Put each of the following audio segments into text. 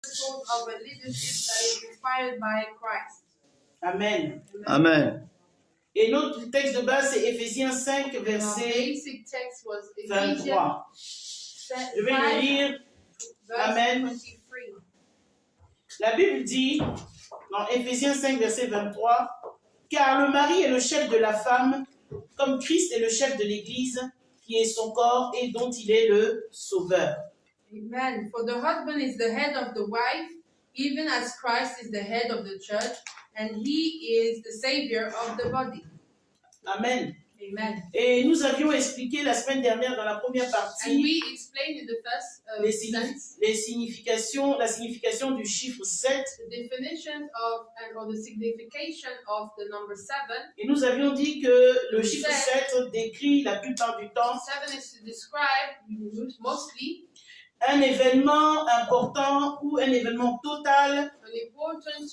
principles of a leadership that is inspired by Christ. Amen. Amen. Et notre texte de base, c'est Éphésiens 5, And our verset basic text was Ephesians 23. Je vais le 5, lire. verse Amen. 23. La Bible dit, dans Éphésiens 5, verset 23, « Car le mari est le chef de la femme, comme Christ est le chef de l'Église, qui est son corps et dont il est le sauveur. » Amen. For the husband is the head of the wife, even as Christ is the head of the church, and he is the savior of the body. Amen. Amen. Et nous avions expliqué la semaine dernière dans la première And partie we explained in the first la signification du chiffre 7. the definition of or the signification of the number 7. Et nous avions dit que le chiffre 7 décrit la plupart du temps 7 is to describe mostly un événement important ou un événement total, an important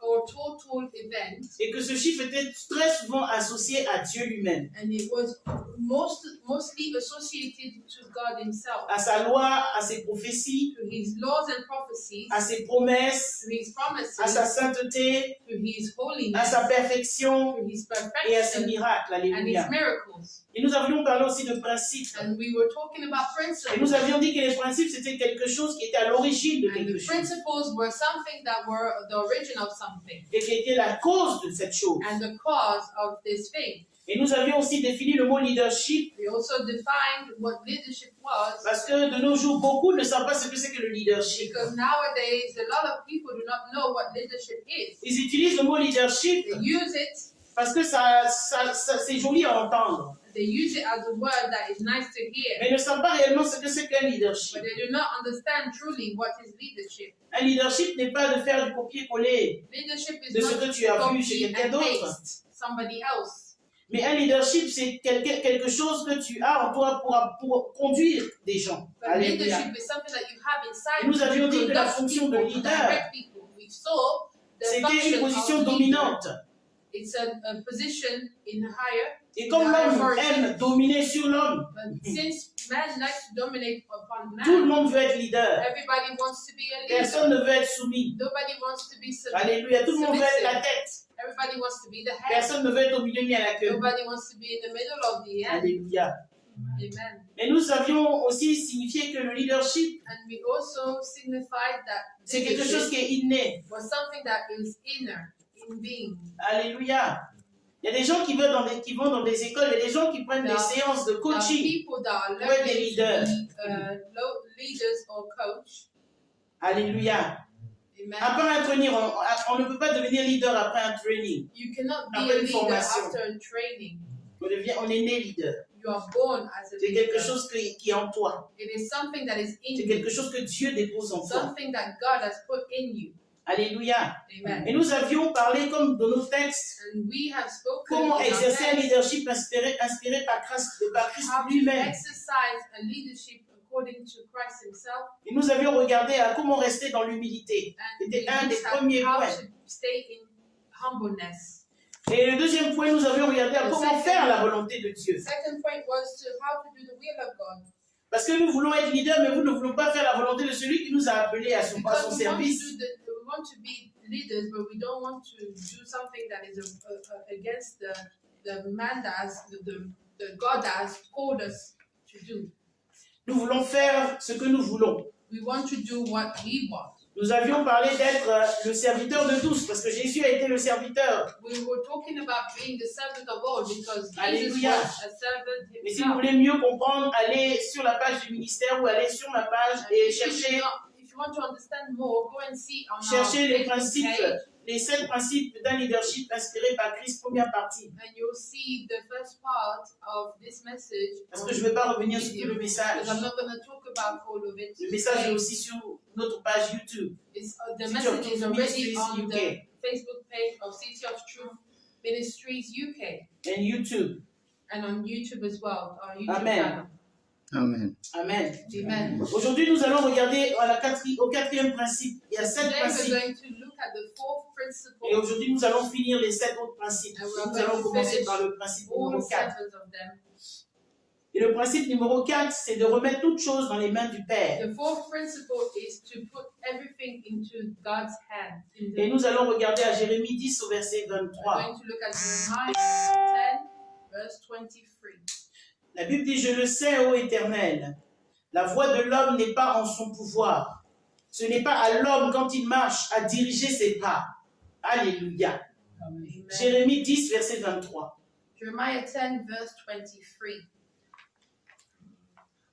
or total event, et que ce chiffre était très souvent associé à Dieu lui-même, and it was mostly associated to God himself, à sa loi, à ses prophéties, to his laws and prophecies, à ses promesses, to his promises, à sa sainteté, to his à holiness, sa perfection to his et à ses perfection, miracles. and his Alléluia. miracles. Et nous avions parlé aussi de principes. And we were talking about Et principles. nous avions dit que les principes, c'était quelque chose qui était à l'origine de And quelque the chose principles were something that were the origin of something et qui était la cause de cette chose. and the cause of this thing. Et nous avions aussi défini le mot leadership We also defined what leadership was, parce que de nos jours, beaucoup ne savent pas ce que c'est que le leadership. because nowadays a lot of people do not know what leadership is. Ils utilisent le mot leadership They use it, parce que c'est joli à entendre, they use it as a word that is nice to hear, mais ne savent pas réellement ce que c'est qu'un but leadership. they do not understand truly what is leadership. Un leadership n'est pas de faire du copier-coller Leadership is de ce not que tu as vu chez copy quelqu'un and d'autre. paste somebody else. Mais un leadership, c'est quelque chose que tu as en toi pour conduire des gens. But Alléluia. leadership is something that you have inside Et nous avions you dit to que la conduct fonction de people, to leader, direct people. We saw the c'était une function position of leader. dominante. It's a position in higher. Et comme l'homme aime dominer sur l'homme, But since man likes to dominate upon tout le man, monde veut être leader. everybody wants to be a leader. Personne ne veut être soumis. Nobody wants to be Alléluia. Tout le monde veut être la submissive. tête. Everybody wants to be the head. Personne ne veut être au milieu ni à la queue. Nobody wants to be in the middle of the end. Alléluia. Amen. Mais nous avions aussi signifié que le leadership, And we also signified that c'est quelque chose qui est inné. was something that is inner, in being. Alléluia. Il y a des gens qui vont dans des écoles, il y a des gens qui prennent des séances de There are coaching. people that are Ouais, des learning leaders. to be leaders or coach. Alléluia. Amen. Après un training, on ne peut pas devenir leader après un training. You cannot be Après a une leader formation. after a training. On est né leader. You are born as a C'est quelque leader. chose qui est en toi. It is something that is in C'est you. quelque chose que Dieu dépose en toi. Something that God has put in you. Alléluia. Amen. Et nous avions parlé, comme dans nos textes, And we have spoken comment in our exercer un text leadership inspiré par Christ how to lui-même. exercise a leadership according to Christ himself. Et nous avions regardé à comment rester dans l'humilité. And C'était we un des looked at premiers how points. to stay in humbleness. Et le deuxième point, nous avions regardé à The comment second- faire la volonté de Dieu. The second point was to how to do the will of God. Parce que nous voulons être leaders, mais nous ne voulons pas faire la volonté de celui qui nous a appelés à son Because we service. want to be leaders, but we don't want to do something that is against the man that has, the God that has called us to do. Nous voulons faire ce que nous voulons. We want to do what we want. Nous avions parlé d'être le serviteur de tous, parce que Jésus a été le serviteur. We were talking about being the servant of all because Jesus Alléluia. was a servant Mais si vous himself. voulez mieux comprendre, allez sur la page du ministère ou allez sur ma page And et if cherchez you want to understand more, go and see on our Cherchez les Facebook principes, page, les 7 principes d'un leadership inspiré par Christ, première partie. and you'll see the first part of this message. Parce que je ne vais pas revenir sur tout le message. Because I'm not going to talk about all of it. Le message est aussi sur notre page YouTube. The City of message is Truth already Ministries on the UK Facebook page of City of Truth Ministries UK and YouTube. and on YouTube as well, our YouTube Amen. channel. Amen. Amen. Amen. Aujourd'hui, nous allons regarder au quatrième principe. Il y a 7 Today we're principes. going to look at the fourth principle. Et aujourd'hui, nous allons finir les 7 autres principes. And we're Nous going allons to commencer finish par le principe all numéro 4. 7 of them. Et le principe numéro 4, c'est de remettre toutes choses dans les mains du Père. The fourth principle is to put everything into God's hand. Et nous allons regarder à Jérémie 10 au verset We're 23. going to look at Jeremiah 10, verse 23. La Bible dit, je le sais, ô Éternel, la voix de l'homme n'est pas en son pouvoir. Ce n'est pas à l'homme, quand il marche, à diriger ses pas. Alléluia. Amen. Jérémie 10, verset 23. Jeremiah 10, verse 23.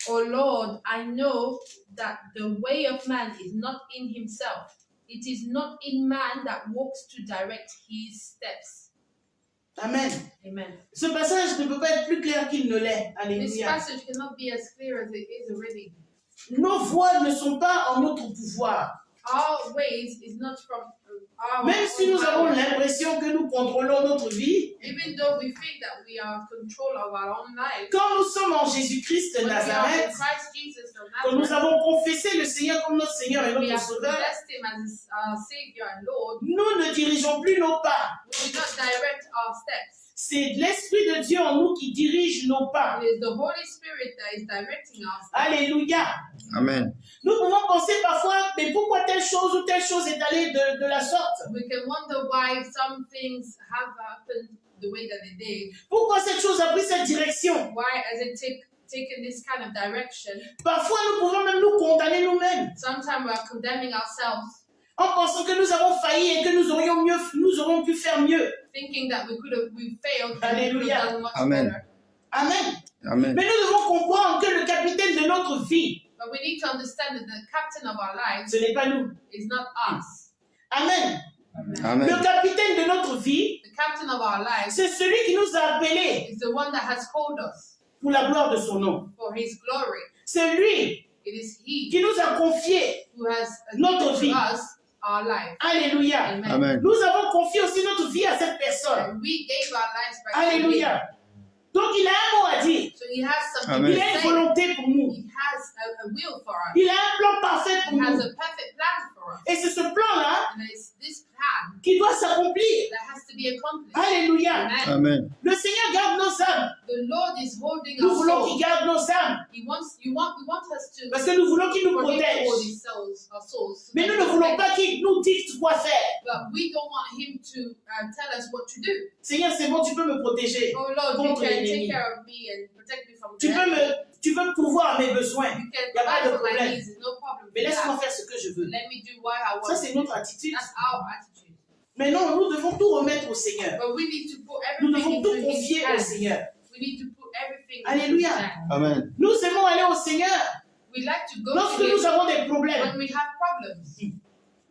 O Lord, I know that the way of man is not in himself. It is not in man that walks to direct his steps. Amen. Amen. Ce passage ne peut pas être plus clair qu'il ne l'est. This Alléluia. passage cannot be as clear as it is already. Nos voix ne sont pas en notre pouvoir. Our ways is not from our Même si nous avons l'impression que nous contrôlons notre vie, even though we think that we are in control of our own lives, quand nous sommes en Jésus-Christ de when we are in Nazareth, Christ Jesus of quand nous Nazareth, avons confessé le Seigneur comme notre Seigneur et we notre have Sauveur, blessed him as our Savior and Lord, nous ne dirigeons plus nos pas. we do not direct our steps. C'est l'Esprit de Dieu en nous qui dirige nos pas. It is the Holy Spirit that is directing our steps. Alléluia. Amen. Nous pouvons penser parfois, mais pourquoi telle chose ou telle chose est allée de la sorte? We can wonder why some things have happened the way that they did. Pourquoi cette chose a pris cette direction? Why has it taken this kind of direction? Parfois, nous pouvons même nous condamner nous-mêmes Sometimes we are condemning ourselves, en pensant que nous avons failli et que nous aurions pu faire mieux. thinking that we failed and we could Alléluia. have done much Amen. better. Amen. Amen. Mais nous devons comprendre que le capitaine de notre vie, But we need to understand that the captain of our lives ce n'est pas nous. is not us. Amen. Amen. Le capitaine de notre vie, The captain of our lives c'est celui qui nous a appelés is the one that has called us pour la gloire de son nom. for his glory. C'est lui It is he qui nous a confié. who has Notre given vie. to us our life. Alléluia. Amen. Amen. Nous avons confié aussi notre vie à cette personne. And we gave our lives back to him. Alléluia. Donc il a un mot à dire. So he has something Amen. Il to a une say. volonté pour nous. He has a will for us. Il a un plan parfait He pour has nous. a perfect plan for us. Et c'est ce plan-là And it's this plan qui doit s'accomplir. that has to be accomplished. Alléluia. Amen. Amen. Le Seigneur garde nos âmes. The Lord is holding Nous our voulons qu'il souls. garde nos âmes. We want us to Parce que nous voulons qu'il nous for him to protège. hold his souls, our souls. Mais nous ne voulons pas qu'il nous dicte quoi faire. But we don't want him to tell us what to do. Seigneur, c'est bon, tu peux me protéger. Oh Lord, you Contre can l'ennemi. take care of me and protect me from Tu the enemy. veux pourvoir à mes besoins. You can Y a pas de provide for my problème. needs. There's no problem Mais with laisse-moi that. faire ce que je veux. Let me do what I want. Ça, c'est notre attitude. That's our attitude. Mais non, nous devons tout remettre au Seigneur. But we need to put Nous everything devons tout into his confier au hands. Seigneur. We need to put everything Alléluia. into his hands. Amen. Nous aimons aller au Seigneur We like to go lorsque to nous him avons des problèmes. when we have problems.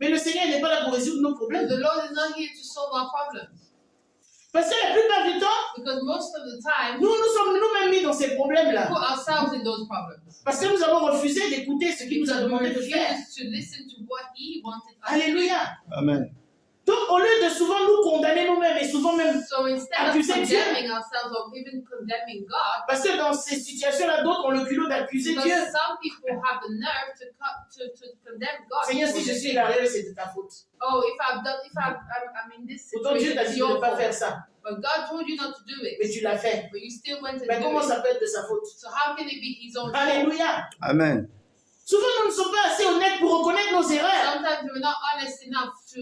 Mais le Seigneur n'est pas là pour résoudre nos But problèmes. the Lord is not here to solve our problems. Parce que la plupart du temps, Because most of the time, nous sommes nous-mêmes mis dans ces we problèmes-là. put ourselves in those problems. Parce que nous avons refusé d'écouter ce qu'il nous a Because we demandé de faire. refuse to listen to what he wanted us to Alléluia. Amen. Donc, au lieu de souvent nous condamner nous-mêmes et souvent même, do. So instead of Accuser Dieu. condemning ourselves or even condemning God, parce que dans ces situations-là, d'autres ont le culot d'accuser Dieu. because some people have the nerve to condemn God. Seigneur, si je suis là, c'est de ta faute. Oh, I'm in this Pourtant, Dieu situation, t'a it's dit de ne your pas fault. faire ça. But God told you not to do Mais it. tu l'as fait. But you still went and Mais did comment it. ça peut être de sa faute? So how can it be his own fault? Alléluia. Amen. Souvent, nous ne sommes pas assez honnêtes pour reconnaître nos erreurs. Sometimes we're not honest enough to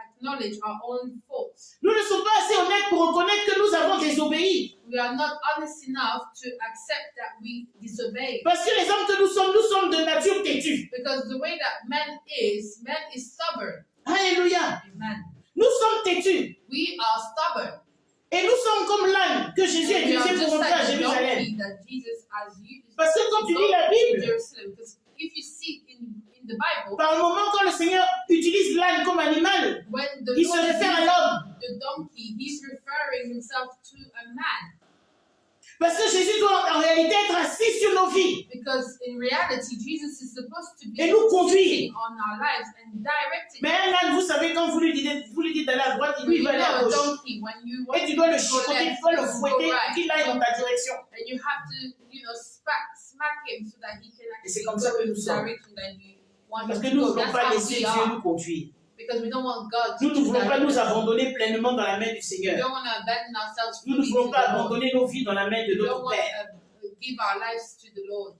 acknowledge our own faults. Nous ne sommes pas assez honnêtes pour reconnaître que nous avons désobéi. We are not honest enough to accept that we disobeyed. Parce que les hommes que nous sommes de nature têtue. Because the way that man is stubborn. Alléluia. Amen. Nous sommes têtus. We are stubborn. Et nous sommes comme l'âne que Jésus a We are utilisé just pour rentrer à like the Jérusalem. donkey that Jesus has used. Parce que quand tu lis la to Bible, Jerusalem. Because if you see in the Bible, par moment, quand le Seigneur utilise l'âne comme animal, when the il se Lord réfère à uses l'homme. the donkey, he's referring himself to a man. Parce que Jésus doit en réalité être assis sur nos vies Because in reality, Jesus is supposed to be et nous conduire. sitting on our lives and directing. Mais un âne, vous savez, quand vous lui dites d'aller à droite, But lui, il you va aller à know a gauche. donkey, when you want Et tu dois le to go chicoter, left, tu dois le you go fouetter pour right. qu'il aille dans ta direction. And you have to, smack him so that he can Et c'est actually comme ça go que in nous the sommes. direction that you want Parce him que to nous ne go. voulons That's pas how laisser we Dieu are. nous conduire. Because we don't want God Nous to ne voulons pas nous direct us. abandonner pleinement dans la main du We Seigneur. don't want to abandon ourselves Nous ne fully voulons to pas the Lord. abandonner nos vies dans la main de We don't notre want Père. give our lives to the Lord.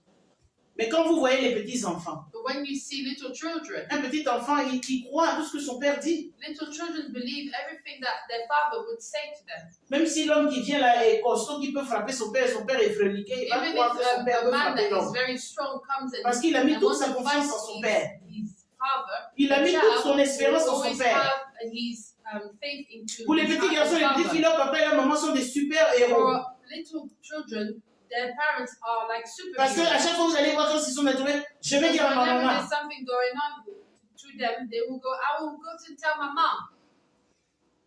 Mais quand vous voyez les petits-enfants, But when you see little children, un petit enfant, il croit à tout ce que son père dit. little children believe everything that their father would say to them. Même si l'homme qui vient là est costaud, qui peut frapper son père est fréliqué, il va Even croire if que son père a peut man frapper that is l'homme. very strong comes Parce qu'il a mis and toute wants sa to confiance fight en son père. his father, Il a mis the toute child son espérance will en son always père. have his faith into Pour les his petits garçons, les petits father. filles, leur papa et leur maman sont des super héros. For little children, their parents are like Parce qu'à superheroes. chaque fois que vous allez voir quand ils sont entourés, je vais dire à ma Whenever maman. there's something going on to them, they will go, I will go to tell my mom.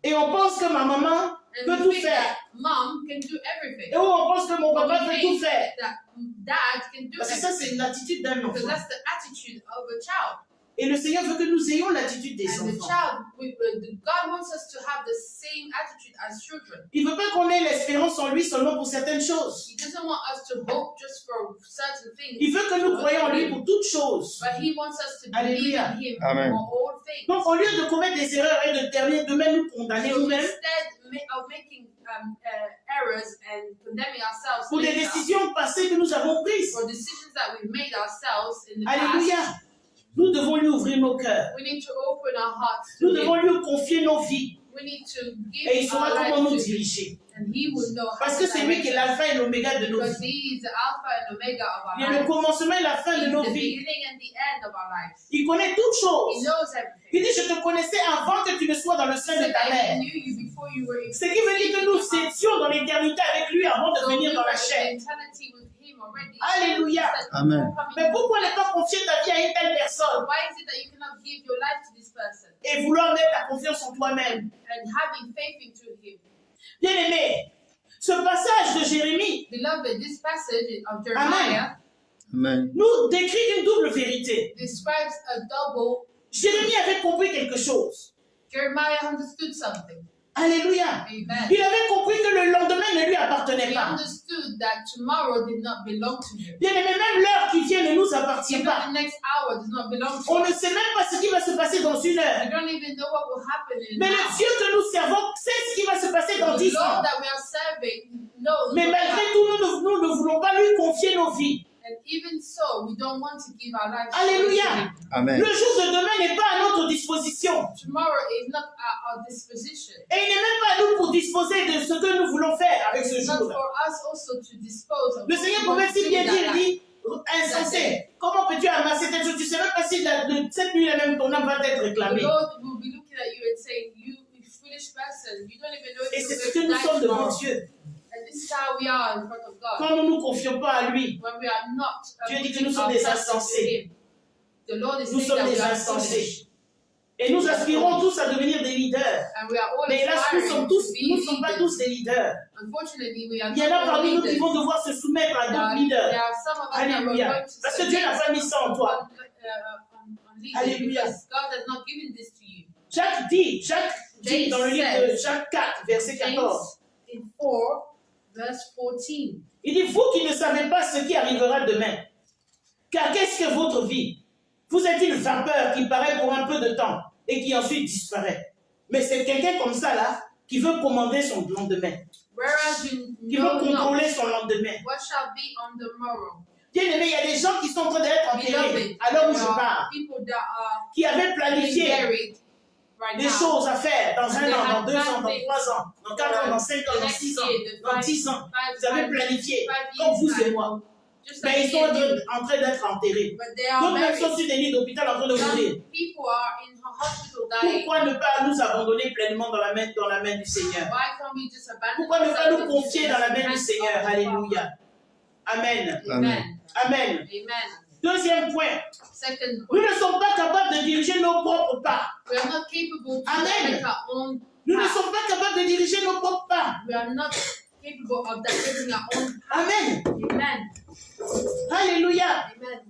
Et on pense que ma maman And peut we tout think faire. that mom can do everything. Et on pense que mon papa peut tout faire. That dad can do Parce que ça, everything. c'est l'attitude d'un Because enfant. that's the attitude of a child. Et le Seigneur veut que nous ayons l'attitude des And the enfants. child, God wants us to have the same attitude as children. Il ne veut pas qu'on ait l'espérance en lui seulement pour certaines choses. He doesn't want us to hope just for certain things. Il veut que nous croyions en lui pour toutes choses. But he wants us to Alléluia. believe in him Amen. for all things. Donc, au lieu de commettre des erreurs et de terminer de même nous condamner So nous-mêmes instead of making errors and condemning ourselves pour des later décisions passées que nous avons prises. for decisions that we've made ourselves in the Alléluia. past, Nous devons lui ouvrir nos cœurs. we need to open our hearts Nous to devons him. lui confier nos vies. We need to Et il give saura our comment nous life to him, diriger. and he will know how Parce que to c'est lui qui est direct us. l'alpha et l'oméga de nos Because vies. he is the Alpha and Omega of Il est our le lives. commencement et la fin de He's nos the vies. beginning and the end of our lives. Il connaît toutes He choses. knows everything. Il dit, je te connaissais avant que tu ne sois dans le sein de Said ta that mère. he knew you before you were in Ce qui veut dire que nous étions dans l'éternité avec lui avant de So we venir dans were la in chair. eternity with him already. Alléluia. Said, Amen. before coming Mais into pourquoi ne the pas confier ta vie à une telle personne Why is it that you cannot give your life to this person et vouloir mettre ta confiance en toi-même? and having faith into him? Bien-aimé, ce passage de Jérémie Beloved, this passage of Jeremiah Amen. nous décrit une double vérité. describes a double. Jérémie avait compris quelque chose. Jeremiah understood something. Alléluia. Amen. Il avait compris que le lendemain ne lui appartenait He pas. understood that tomorrow did not belong to him. Bien-aimé, même l'heure qui vient ne nous appartient Even pas. the next hour does not belong to On ne us. sait même pas ce qui va se passer dans une heure. We don't even know what will happen in Mais an le hour. Dieu que nous servons sait ce qui va se passer dans The 10 ans. Lord that we are serving knows. Mais what will malgré happen. tout, nous ne voulons pas lui confier nos vies. And even so, we don't want to give our lives Alléluia. to him. Amen. Le jour de demain n'est pas à notre disposition. Tomorrow is not at our disposition. Et il n'est même pas à nous pour disposer de ce que nous voulons faire avec ce It's not jour-là. for us also to dispose of Le what Seigneur we want pouvait to si do bien with dire, our il life. dit, insensé, comment peux-tu amasser telle chose? Tu ne sais même pas si cette nuit-là même ton âme va être The réclamée. Lord will be looking at you and saying, you foolish person, you don't even know Et if c'est ce you're que going nous to die sommes devant tomorrow. Dieu. And this is how we are in front of God. Quand nous ne nous confions pas à lui, When we are not Dieu dit que putting nous sommes des ourselves into insensés. him. The Lord is Nous saying sommes that des we are insensés. foolish. Et nous aspirons tous à devenir des leaders. And we are all Mais hélas, nous aspiring ne to be sommes pas leaders. tous des leaders. Unfortunately, we are Il y en a not all parmi nous qui leaders. vont devoir se soumettre à d'autres There leaders. are some of us that were Alléluia. going to Parce que Dieu n'a pas mis ça en toi. on leaders Alléluia. because God has not given this to you. Jacques dit James dans le livre de says, Jacques 4, verset 14, James in 4, verse 14. il dit, vous qui ne savez pas ce qui arrivera demain, car qu'est-ce que votre vie? Vous êtes une vapeur qui paraît pour un peu de temps et qui ensuite disparaît. Mais c'est quelqu'un comme ça là qui veut commander son lendemain, Whereas you qui veut know not contrôler son lendemain. what shall be on the morrow. Bien aimé, il y a des gens qui sont en train d'être enterrés Beloved, à l'heure où there je are parle, people that are qui avaient being planifié buried right des now. choses à faire dans un They an, dans had 2 ans, dans planned 3 ans, dans 4 ans, dans 5 ans, The dans next 6 ans, year, the dans 10 ans. Vous avez five planifié, years comme vous et time, moi. just Mais like ils sont you and me. en train d'être enterrés. But they are D'autres même sont buried. sur des lits d'hôpital en train de mourir. Some people are in hospital dying. Pourquoi ne pas nous abandonner pleinement dans la main du Seigneur? Why can't we just abandon Pourquoi ne pas nous ourselves confier into dans la the main du hands Seigneur? of the Alléluia. Amen. Father? Amen. Amen. Amen. Deuxième point. Second Nous point. ne sommes pas capables de diriger nos propres pas. We are not capable to Amen. make our own Nous ne path. sommes pas capables de diriger nos propres pas. We are not capable of taking our own path. Amen. Amen. Alléluia. Amen.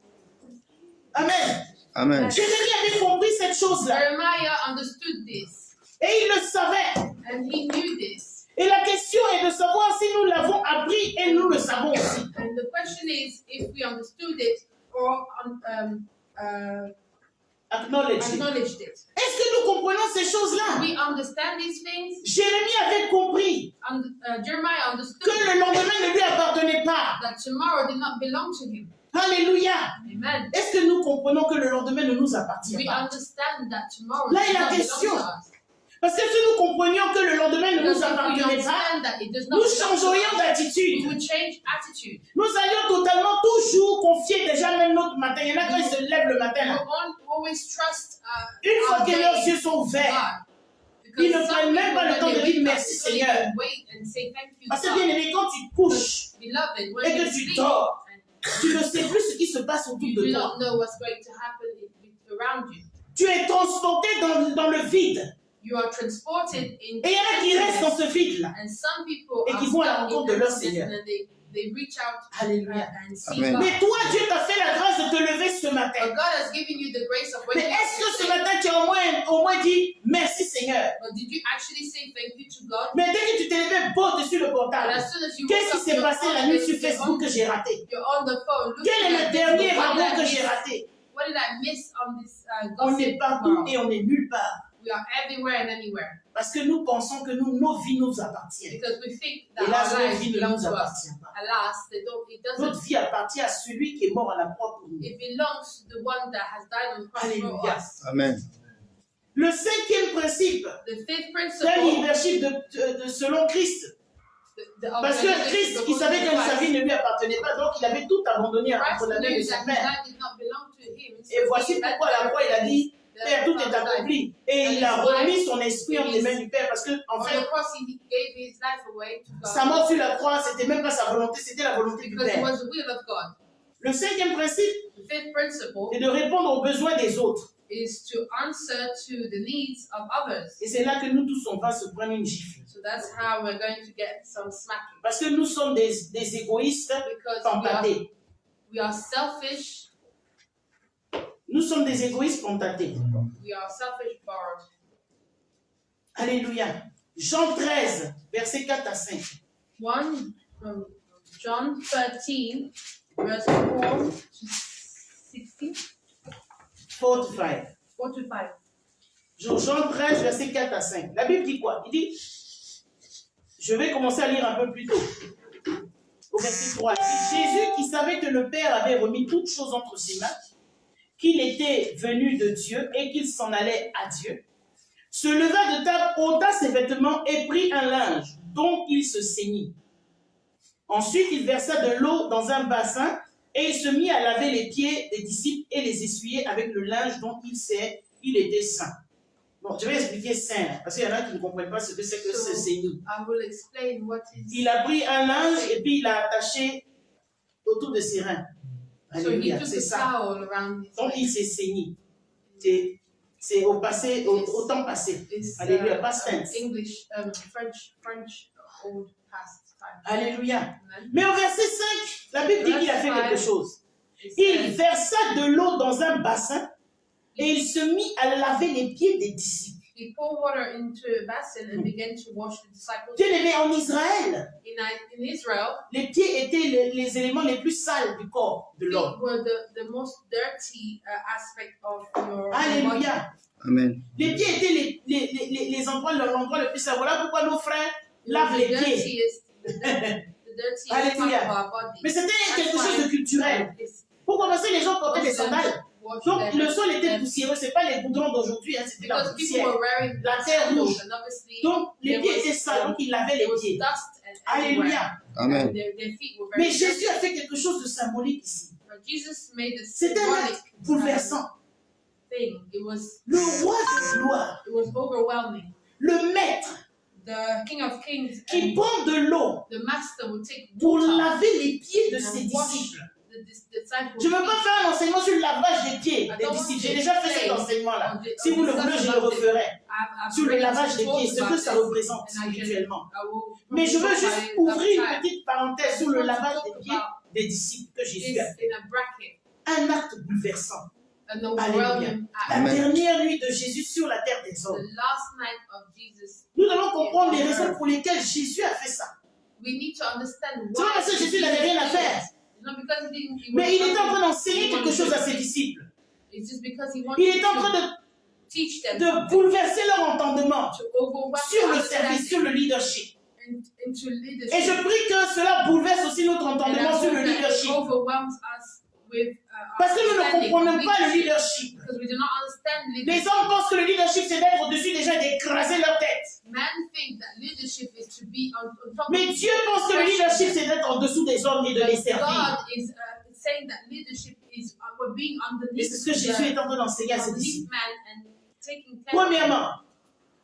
Amen. Amen. Jérémie avait compris cette chose-là. Jeremiah understood this Et il le savait. and he knew this. Et la question est de savoir si nous l'avons appris et nous le savons aussi. And the question is if we understood it or acknowledged it. Est-ce que nous comprenons ces choses-là? We understand these things. Jérémie avait compris Jeremiah understood que le lendemain ne lui appartenait pas. that tomorrow did not belong to him. Alléluia. Amen. Est-ce que nous comprenons que le lendemain ne nous appartient We pas? understand that tomorrow Là does est la not belong question. to us. Parce que si nous comprenions que le lendemain ne Because nous if we appartenait pas, understand that it does not nous belong to changerions us, we d'attitude. would change attitude. Nous allions totalement toujours confier déjà même notre matin. Il y en a quand ils se lèvent le matin We là. will always trust Une fois our que leurs day yeux sont ouverts, God. ils ne Because prennent some même pas people, le temps when de they dire wake up, merci they don't Seigneur. even wait and say thank you, Parce que bien God. aimé, quand tu couches Beloved, when et you que tu sleep, dors, and tu ne sais plus ce qui se passe autour you de do toi. not know what's going to happen around you. Tu es transporté dans le vide. You are transported in Et il y en a qui restent dans ce vide-là. and some people Et are qui vont à la stuck in rencontre de leur emptiness Seigneur. and then they reach out Alléluia. and see Amen. God. Mais toi, Dieu t'a fait la grâce de te lever ce But matin. God has given you the grace of Mais waking up est-ce que ce today. matin, tu as au moins dit merci Seigneur? But did you actually say thank you to God? Mais dès que tu t'es levé beau dessus le And portable, as soon as you qu'est-ce woke qui up, s'est passé la nuit sur Facebook que j'ai raté? you're on the phone looking Quel est le at dernier Facebook. rabot que j'ai raté? What did I miss on this On est gossip partout world? et on est nulle part. We are everywhere and anywhere Parce que nous pensons que nos vies nous appartiennent. because we think Et that là, our notre lives vie ne belong nous to us. appartient pas. Alas, it doesn't. Notre vie appartient à celui qui est mort à la croix pour nous. It belongs to the one that has died on the cross for Alléluia. us. Amen. Le cinquième principe The fifth d'un principle. leadership selon Christ. Of Parce the que Christ, qui savait que sa vie ne lui appartenait pas, donc il avait tout abandonné entre la main de knew son that his Père. life did not belong to him. Et voici pourquoi à la croix il a dit, Père, tout est accompli. Et il a remis son esprit entre les mains du Père. Parce que, en On fait, the cross, he gave his life away to God sa mort sur la croix, c'était même pas sa volonté, c'était la volonté du because it Père. was the will of God. Le cinquième principe The fifth principle est de répondre aux besoins des autres. is to answer to the needs of others. Et c'est là que nous tous, on va se prendre une gifle. So that's how we're going to get some smacking. Parce que nous sommes des égoïstes Because tentatés. we are selfish. Nous sommes des égoïstes tentatés. We are selfish borrowed. Alléluia. Jean 13, versets 4 à 5. One from John 13, verse 4 to 16, 4 to 5. 4 to 5. Jean 13, versets 4 à 5. La Bible dit quoi? Il dit, je vais commencer à lire un peu plus tôt. Au verset 3. Il dit, Jésus, qui savait que le Père avait remis toutes choses entre ses mains, qu'il était venu de Dieu et qu'il s'en allait à Dieu, se leva de table, ôta ses vêtements et prit un linge dont il se ceignit. Ensuite, il versa de l'eau dans un bassin et il se mit à laver les pieds des disciples et les essuyer avec le linge dont il était saint. Bon, je vais expliquer saint, parce qu'il y en a qui ne comprennent pas ce que c'est que se saigner. I will explain what is. Il a pris un linge et puis il l'a attaché autour de ses reins. So he Alléluia, took c'est a ça. towel around his Donc il waist. s'est saigné. C'est au passé, au temps passé. It's, Alléluia, past tense. English, French, old past time. Alléluia. Amen. Mais au verset 5, la Bible dit qu'il a fait quelque chose. It Il says, versa de l'eau dans un bassin et il se mit à laver les pieds des disciples. he poured water into a basin and began to wash the disciples' Bien aimé, en Israël, In Israel, les pieds étaient les éléments les plus sales du corps de l'homme. feet were the most dirty aspect of your body. Alléluia. Amen. Les pieds étaient l'endroit le plus sale. Voilà pourquoi nos frères lavent les The pieds. dirtiest, the dirtiest part Alléluia. of our body. Mais c'était quelque chose de culturel. It's Pourquoi? Parce que les gens portaient des sandales. wash Donc them. le sol était poussiéreux. C'est pas les goudrons d'aujourd'hui, hein, c'était la Because people poussière. were wearing La terre sandals, rouge. and obviously Donc les there pieds was- étaient sales, donc ils lavaient les there was pieds. dust and everywhere. Alléluia. Amen. And their feet were very Mais dirty. Jésus a fait quelque chose de symbolique ici. But Jesus made a C'est un symbolic acte bouleversant. thing. It was Le roi de gloire, overwhelming. le maître The King of Kings qui and prend de l'eau the Master would take pour water laver les pieds de and ses wash disciples. the disciples' Je ne veux pas feet. faire un enseignement sur le lavage des pieds I des don't disciples. want J'ai to déjà fait say cet enseignement-là. on the- Si on vous le discuss voulez, je le about it. referai. I've Sur le already lavage des talked pieds, ce about que ça this, représente and I can- spirituellement. I will Mais je veux talk juste about it ouvrir une outside. petite parenthèse sur le I want to lavage talk des pieds about des disciples que Jésus a this fait. in a bracket, Un acte bouleversant. an overwhelming La act. Amen. dernière nuit de Jésus sur la terre des The hommes. last night of Jesus. Nous devons comprendre les raisons pour lesquelles Jésus a fait ça. We need to understand C'est why. pas parce que Jésus n'avait rien à faire. It's not because he didn't. Mais il était en train d'enseigner quelque chose à ses disciples. It's just because he wants Il est en train to teach them de bouleverser leur entendement to overwhelm sur le their service, sur le leadership. into leadership. Et je prie que cela bouleverse aussi notre And I entendement sur hope le that it leadership. overwhelms us with Parce que nous ne understanding comprenons of pas le leadership, leadership. because we do not understand Les leadership. hommes pensent que le leadership, c'est d'être au-dessus des gens et d'écraser leur tête. Men think that leadership is to be on top Mais of Dieu pense que le leadership, c'est d'être en dessous des hommes et de les But servir. God is saying that leadership is we're being Et underneath c'est ce que Jésus est en train d'enseigner à ses underneath disciples. man and taking care of Premièrement,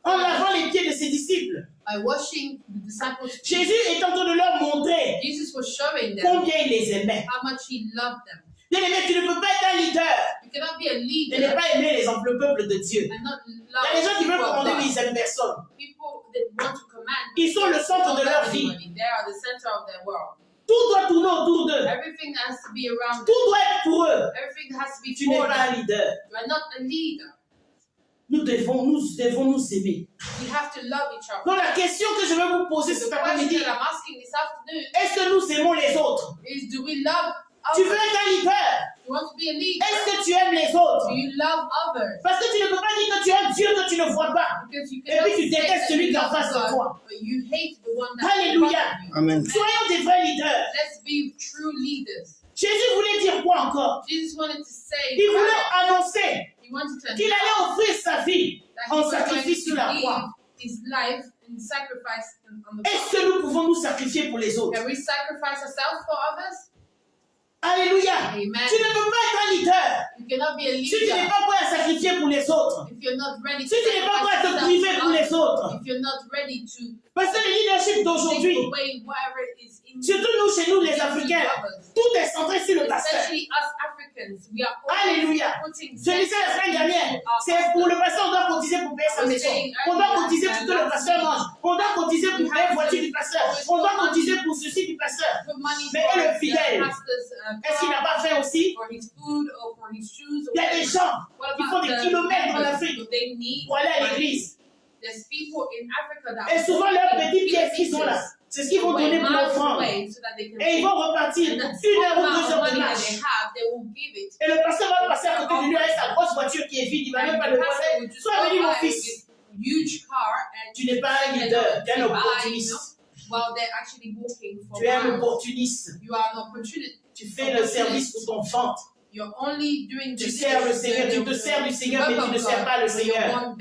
en lavant les pieds de ses disciples, by washing the disciples' feet. Jésus est en train de leur montrer Jesus was showing them combien il les aimait. how much he loved them. Bien aimé, tu ne peux pas être un leader You cannot be a et ne leader pas aimer le peuple de Dieu. and not Il y love a des gens qui veulent people of commander, mais God. ils n'aiment personne. People that want to command. Ils sont le centre don't de leur love vie. anybody. They are the center of their world. Tout doit tourner autour d'eux. Everything has to be around them. Tout doit être pour eux. Everything has to be Tu n'es for pas them. un leader. You are not a leader. Nous devons nous aimer. We have to love each other. Donc la question que je vais vous poser The cet question après-midi, that I'm asking this afternoon est-ce que nous aimons les autres? is, do we love Tu others? veux être un leader? You want to be a leader? Est-ce que tu aimes les autres? Do you love others? Parce que tu ne peux pas dire que tu aimes Dieu que tu ne vois pas. Because you Et cannot puis tu say détestes that celui you qui est en love face de God, toi. but you hate the one that's Alléluia. in front of you. Amen. Soyons des vrais leaders. Let's be true leaders. Jésus voulait dire quoi encore? Jesus wanted to say Il voulait annoncer he wanted to qu'il allait offrir sa vie that he en was going sacrifice sur la to croix. give his life and sacrifice on the Est-ce cross. que nous pouvons nous sacrifier pour les autres? Can we sacrifice ourselves for others? Alléluia. Amen. Tu ne peux pas être un leader You cannot be a si tu n'es leader pas prêt à sacrifier pour les autres. if you're not ready to Si tu n'es pas prêt à te sacrifice priver yourself pour for les others. autres. If you're not ready to Parce que le leadership take d'aujourd'hui, away whatever is in surtout nous, chez nous les into Africains, others. tout est centré sur le pasteur. Especially us Africans, we are always Alléluia. putting Je disais la semaine dernière, our c'est pour le pasteur, on doit cotiser pour payer sa maison. On doit cotiser pour que le pasteur mange. On doit cotiser pour payer la voiture du pasteur. On doit cotiser pour ceci du pasteur. put money Mais for le the fidèle, pastor's est-ce qu'il n'a car, pas fait aussi? for his food or for his shoes or Il y a des whatever. gens What qui about font des the kilomètres en members? Afrique Do they need pour aller à money? l'église. There's people in Africa that Et souvent, leurs are petites pièces qu'ils ont là, c'est ce qu'ils vont donner pour l'offrande. so that they can Et ils vont repartir and pour that 1 heure ou amount 2 of heures de money that marche. they have, they will give it. Et le pasteur va passer à côté de lui avec sa grosse voiture qui est vide. Il va même pas le pastor voir. will just Sois go venu, mon by with fils. this huge car and Tu n'es pas un leader, tu es un opportuniste. while they're actually walking for Tu es un miles. opportuniste. You are an opportunity. Tu fais le service pour ton ventre. You're only doing the Tu sers le Seigneur, tu te sers du Seigneur, mais tu ne sers pas le Seigneur.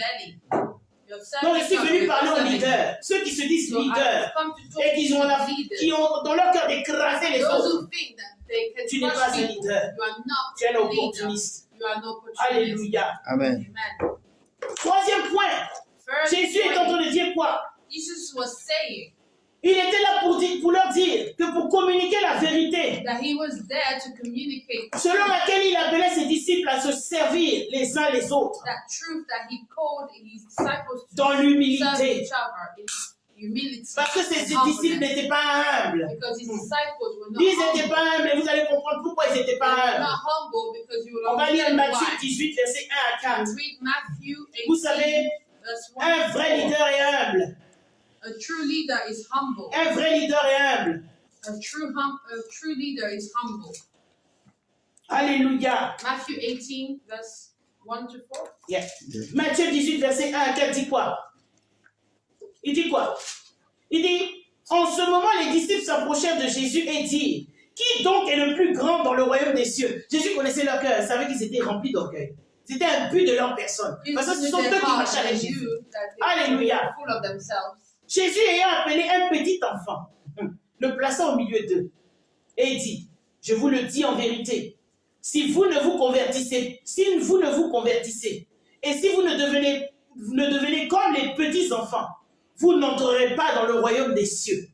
Donc, je suis venu parler aux leaders, ceux qui se disent leaders et qui ont dans leur cœur d'écraser les autres. Tu n'es pas un leader, tu es un opportuniste. Alléluia. Amen. Troisième point, Jésus est en train de dire quoi? Jesus was saying Il était là pour leur dire que pour communiquer la vérité, that he was there to communicate selon laquelle il appelait ses disciples à se servir les uns les autres, that truth that he called his disciples to dans serve l'humilité. each other in humility. Parce que ses and disciples humbleness. n'étaient pas humbles. Because his disciples were not Ils n'étaient humble. pas humbles et vous allez comprendre pourquoi ils n'étaient They pas were humbles. not humble because you will On va lire understand Matthieu why. 18, versets 1 à 4. Read Matthew Vous 18, savez, verse 1 un to vrai 4. leader est humble. A true leader is humble. Un vrai leader est humble. A true leader is humble. Alléluia. Matthew 18, verse 1 to 4. Yeah. Matthieu 18, verset 1 à 4 dit quoi? Il dit quoi? Il dit, en ce moment, les disciples s'approchèrent de Jésus et dirent, qui donc est le plus grand dans le royaume des cieux? Jésus connaissait leur cœur, il savait qu'ils étaient remplis d'orgueil. C'était un but de leur personne. Parce que ce sont eux qui marchaient avec Jésus. Alléluia. Full of themselves. Jésus ayant appelé un petit enfant, le plaça au milieu d'eux et dit, je vous le dis en vérité, si vous ne vous convertissez, et si vous ne devenez comme les petits enfants, vous n'entrerez pas dans le royaume des cieux.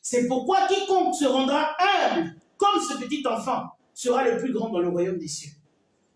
C'est pourquoi quiconque se rendra humble comme ce petit enfant sera le plus grand dans le royaume des cieux.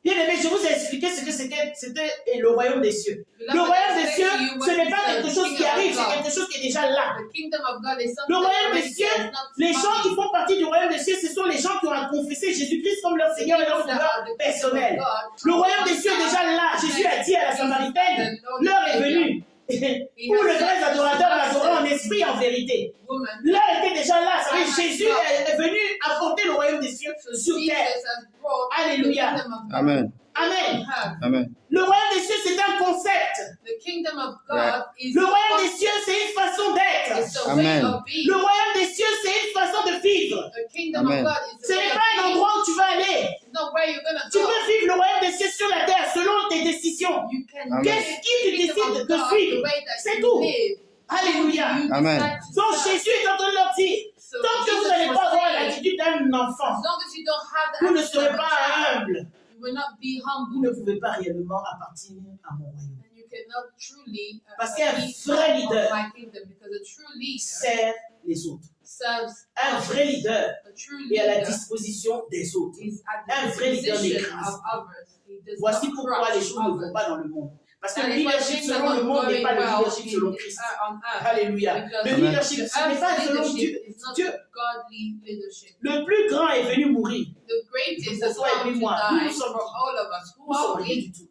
Bien aimé, je vous ai expliqué ce que c'était le royaume des cieux. Le royaume des cieux, ce n'est pas quelque chose qui arrive, c'est quelque chose qui est déjà là. The kingdom of God is something Le royaume that des cieux, is not les gens coming. qui font partie du royaume des cieux, ce sont les gens qui ont confessé Jésus-Christ comme leur Seigneur et leur Sauveur personnel. Le royaume des cieux est déjà là. Jésus a dit à la Samaritaine, l'heure est venue où le vrai adorateur l'adorait en esprit et en vérité. Woman, L'heure était déjà là. Ça veut dire Jésus est venu apporter le royaume des cieux so sur Jesus terre. has brought Alléluia. the kingdom of God. Amen. Amen. Her. Amen. Le royaume des cieux, c'est un concept. The kingdom of God is Le a royaume des concept. cieux, c'est une façon d'être. It's a Amen. way of being. Le royaume des cieux, c'est une façon de vivre. The kingdom Amen. of God is Ce a way n'est of pas un being. endroit où tu vas aller. It's not where you're gonna Tu go. veux vivre le royaume des cieux sur la terre selon tes décisions. You can Amen. live Qu'est-ce qui tu the kingdom décides of de God suivre? the way that C'est you tout. live. Alléluia. You Amen. decide to Donc serve. Jésus est en train de leur dire, So tant que vous Jesus n'allez was pas avoir saying, l'attitude d'un enfant, as long as you don't have the vous ne attitude serez of a pas child, humble. you will not be Vous humble. ne pouvez pas réellement appartenir à mon royaume. And you cannot truly Parce qu'un be vrai part leader of my kingdom, because a true leader Sert les autres. serves Un vrai leader a true est à la leader disposition des autres. is at Un the vrai leader disposition n'écrase of others. He does Voici not pourquoi crush les choses ne vont others. pas dans le monde. Parce que That le is why leadership things are selon le not monde n'est going pas le well leadership selon on Christ. earth. Alléluia. Because Le Amen. leadership, the ce n'est pas earth's selon leadership is not Dieu. a godly leadership. Le plus grand est venu mourir. The greatest Pour has toi et come to moi, nous die ne sommes for all of us. Who Nous ne sommes are rien we? du tout.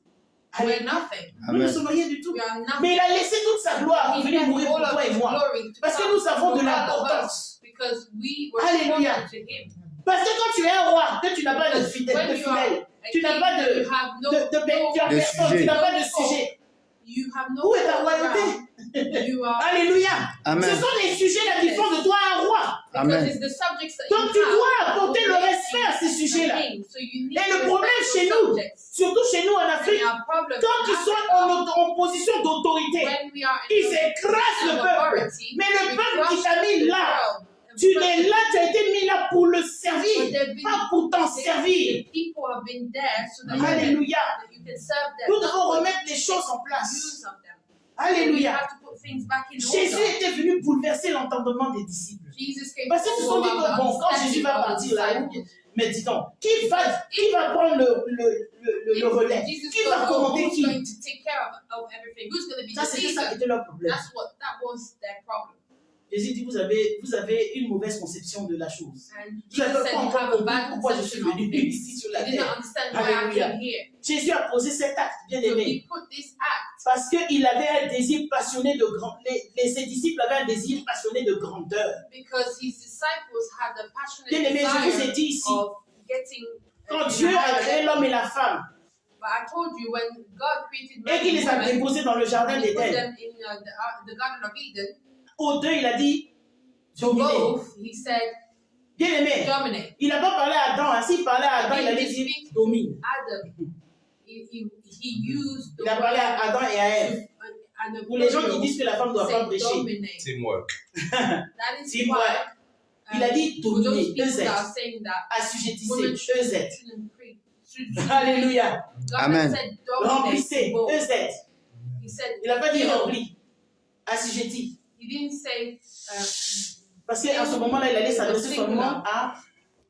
We're Alléluia. nothing. Nous ne Amen. sommes rien du tout. We are nothing. Mais il a laissé toute sa gloire pour He venir left mourir pour all toi of et his moi. glory to Parce que come nous avons for de all of us, l'importance. because we were Alléluia. important to him. Parce que quand tu es un roi, que tu n'as pas de Because fidèle, when de you are fidèle, a tu n'as king, pas de, you have no, tu as De personne, sujet. tu n'as pas de sujet. you have no Où est ta ground. royauté? You are Alléluia. Amen. Ce sont les sujets là qui font de toi un roi. because Amen. it's the subjects that Donc tu you have dois that apporter will le make respect à ces you sujets-là. a king. So you need Et to le problème respect chez those nous, subjects. surtout chez nous en And Afrique, our problem quand in ils sont Africa, en position d'autorité, when we are in ils écrasent le position of peuple. authority, Mais le we peuple qui crush t'a mis the là, world. tu es là, tu as été mis là pour le But servir, they've been- pas pour t'en servir. the people have been there so that Alléluia. you can serve them. Nous not devons for remettre you les to choses en make place. use of them. We Alléluia. have to put things back in Jésus order. était venu bouleverser l'entendement des disciples. Jesus came Parce qu'ils se sont dit overwhelm que the bon, quand Jésus va understanding of the partir là, disciples. mais dis donc, qui va prendre le relais? Jesus Qui va goes, commander who's qui? going to take care of everything? Who's going to be Ça, the c'était ça qui leader? était leur problème. That was their problem. Jésus dit, vous avez une mauvaise conception de la chose. And Vous Jesus n'avez said pas you encore have a compris bad pourquoi je suis conception of venu things. ici sur la You didn't terre. understand why I Alléluia. came here. Jésus a posé cet acte, bien So aimé, he put this act parce qu'il avait un désir passionné de grandeur. Ses disciples avaient un désir passionné de grandeur. because his disciples had the passionate Bien aimé, je vous ai desire dit ici, of getting quand in Dieu a higher créé level. l'homme et la femme, But I told you when God created et man qu'il and les a woman, déposés dans le jardin and he put d'Éden, them in the Garden of Eden, aux deux, il a dit, to dominez. both, he said, Bien aimé, dominate. il n'a pas parlé à Adam. Hein. S'il parlait à Adam, il allait He dire, speak domine. Adam. He used the Il a parlé à word Adam et à Ève. and the Pour les gens qui plural disent que la femme ne doit say pas prêcher. dominate. Teamwork. That is Teamwork. why Il a dit for those dominer, people EZ, that are saying that assujettissez, women EZ. shouldn't preach. Alléluia. God Amen. said dominate Remplissez, both. EZ. He said Il n'a pas dit fill. rempli, assujetti. He didn't say Parce qu'à ce moment-là, il allait s'adresser seulement à.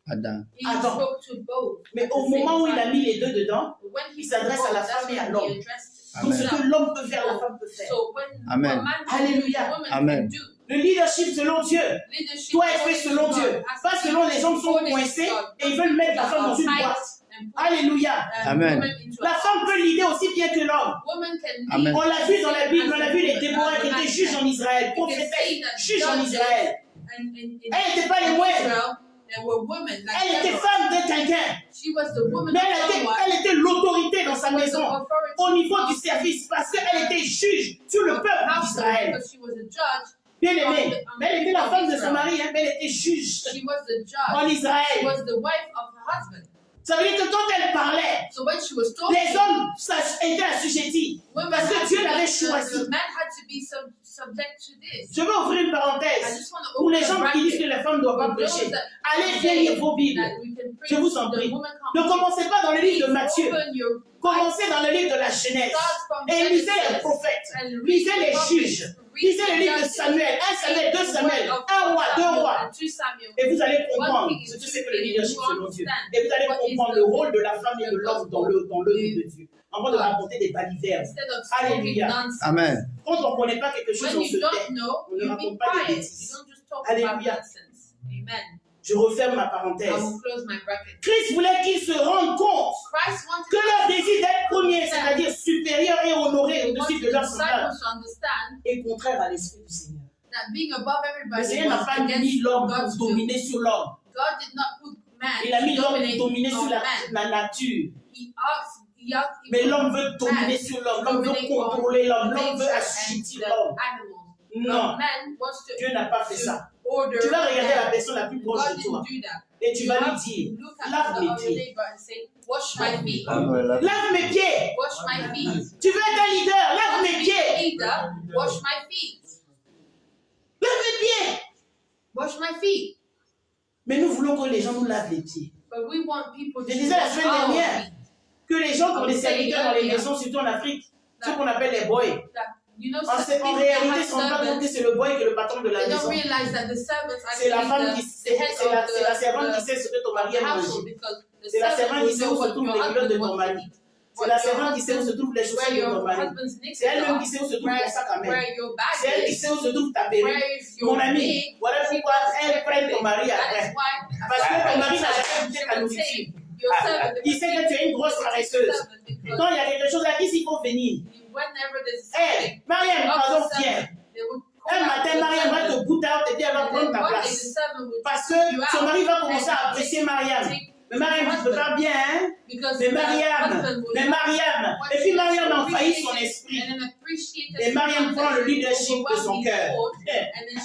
Adam. he Attends. spoke to both. Mais at the au same moment où il time. a mis les deux dedans, When he il s'adresse à la spoke, femme et à that's when l'homme. he addressed tout Amen. ce que l'homme peut faire, la femme peut faire. So when Amen. a man can do, Alléluia. a woman Amen. can do. Le leadership selon Dieu Leadership doit être fait according selon to Dieu. God, has Pas to selon be les hommes sont according to coincés God. et ils veulent mettre la femme dans une Tight boîte. and put, Alléluia. Amen. woman into a La femme peut leader aussi bien que l'homme. woman can lead. Amen. On l'a vu dans la Bible, on a vu les As a Déborah qui woman étaient juges en Israël, You can see prophétesses, that juges en judges Israël. and in Elle n'était pas les moindres. Israel, there were women like Elle était Deborah. femme de quelqu'un. She was the woman Mais of elle someone. était l'autorité dans sa She was the maison authority au niveau of du service parce qu'elle était juge sur le the peuple household d'Israël. because she was a judge. Bien aimée. Mais elle était la femme de son mari, hein, mais elle était juge She was the en judge. She Israël. was the wife of her husband. Ça veut dire que quand elle parlait, So when she was les talking, hommes étaient assujettis. women Parce que had Dieu to l'avait be- choisi. the men had to be subject to this. Je veux ouvrir une I parenthèse. just want to Pour open les a gens qui disent que bracket les femmes ne doivent pas for those prêcher, that allez bien lire vos Bibles. that we can preach Je vous en the prie. woman Ne come. commencez pas dans le livre de Matthieu. Open your Commencez dans le livre de la Genèse. Start from Et lisez les Genesis prophètes. and read Lisez the les prophets. juges. Read Lisez the le livre de judges. Samuel. 1 Samuel, 2 Read the Samuel. word of 1 roi, 2 Samuel rois. and 2 Samuel. Et vous allez comprendre One ce king que is c'est que le two leadership kings. selon Dieu. Understand Et vous allez what is comprendre the- le rôle de la femme et de l'homme dans l'œuvre de Dieu. Avant de raconter des balivernes. Instead of speaking Alléluia. nonsense. Amen. Quand on ne connaît pas quelque chose, When on you se don't tait. know, On ne you be raconte pas des quiet. bêtises. You don't just talk Alléluia. about nonsense. Amen. Je referme ma I parenthèse. will close my bracket. Christ voulait qu'ils se rendent compte Christ wanted que leur désir d'être premier, c'est-à-dire supérieur et honoré au-dessus de the leurs semblables, disciples to understand est contraire à l'esprit du Seigneur. that being above Le everybody Seigneur n'a was pas mis against l'homme God's pour will. dominer sur l'homme. God did not put man Il a mis to l'homme dominate pour dominer sur on man. la nature. He Mais l'homme veut dominer sur l'homme, l'homme veut contrôler l'homme, l'homme veut assujettir l'homme. Non, Dieu n'a pas fait ça. Tu vas regarder la personne la plus proche de toi et tu vas lui dire, lave mes pieds. Wash my feet. Lave mes pieds. Wash my feet. Tu veux être un leader, lave mes pieds. Leader, wash my feet. Lave mes pieds. Wash my feet. Mais nous voulons que les gens nous lavent les pieds. But we want people to Je disais la wash semaine our dernière feet. que les gens qui ont des serviteurs dans les maisons, surtout en Afrique, ceux qu'on appelle les boys, You know, en réalité, ils ne se rendent pas compte que c'est le boy qui est le patron de la they don't maison. realize that the servants C'est la actually femme qui the head c'est la servante of qui sait ce que ton mari the a household mangé. because the C'est la servant servante qui will sait know où se what trouvent your les culottes de husband ton wants to mari. eat. C'est la servante qui sait où se trouvent les Where chaussures de your ton mari. husband's knickers C'est elle-même qui are, sait où se trouve ton sac à main. where your C'est elle bag qui is, sait où se trouve ta perruque. where is your Mon ami, wig. voilà pourquoi elle prenne ton mari That après. is why Parce que ton mari n'a jamais goûté ta nourriture. your servant. Il sait que tu es une grosse paresseuse. Quand il y a quelque chose là, qui s'il faut venir? Whenever there's Hé, Mariam, pardon, viens. they would Un matin, Mariam va te goûter et puis elle va prendre ta place. Parce que son mari va commencer à apprécier Mariam. Mais Mariam, tu peux pas bien, hein? Mais Mariam. Et puis Mariam a envahi son esprit. Et Mariam prend le leadership de son cœur.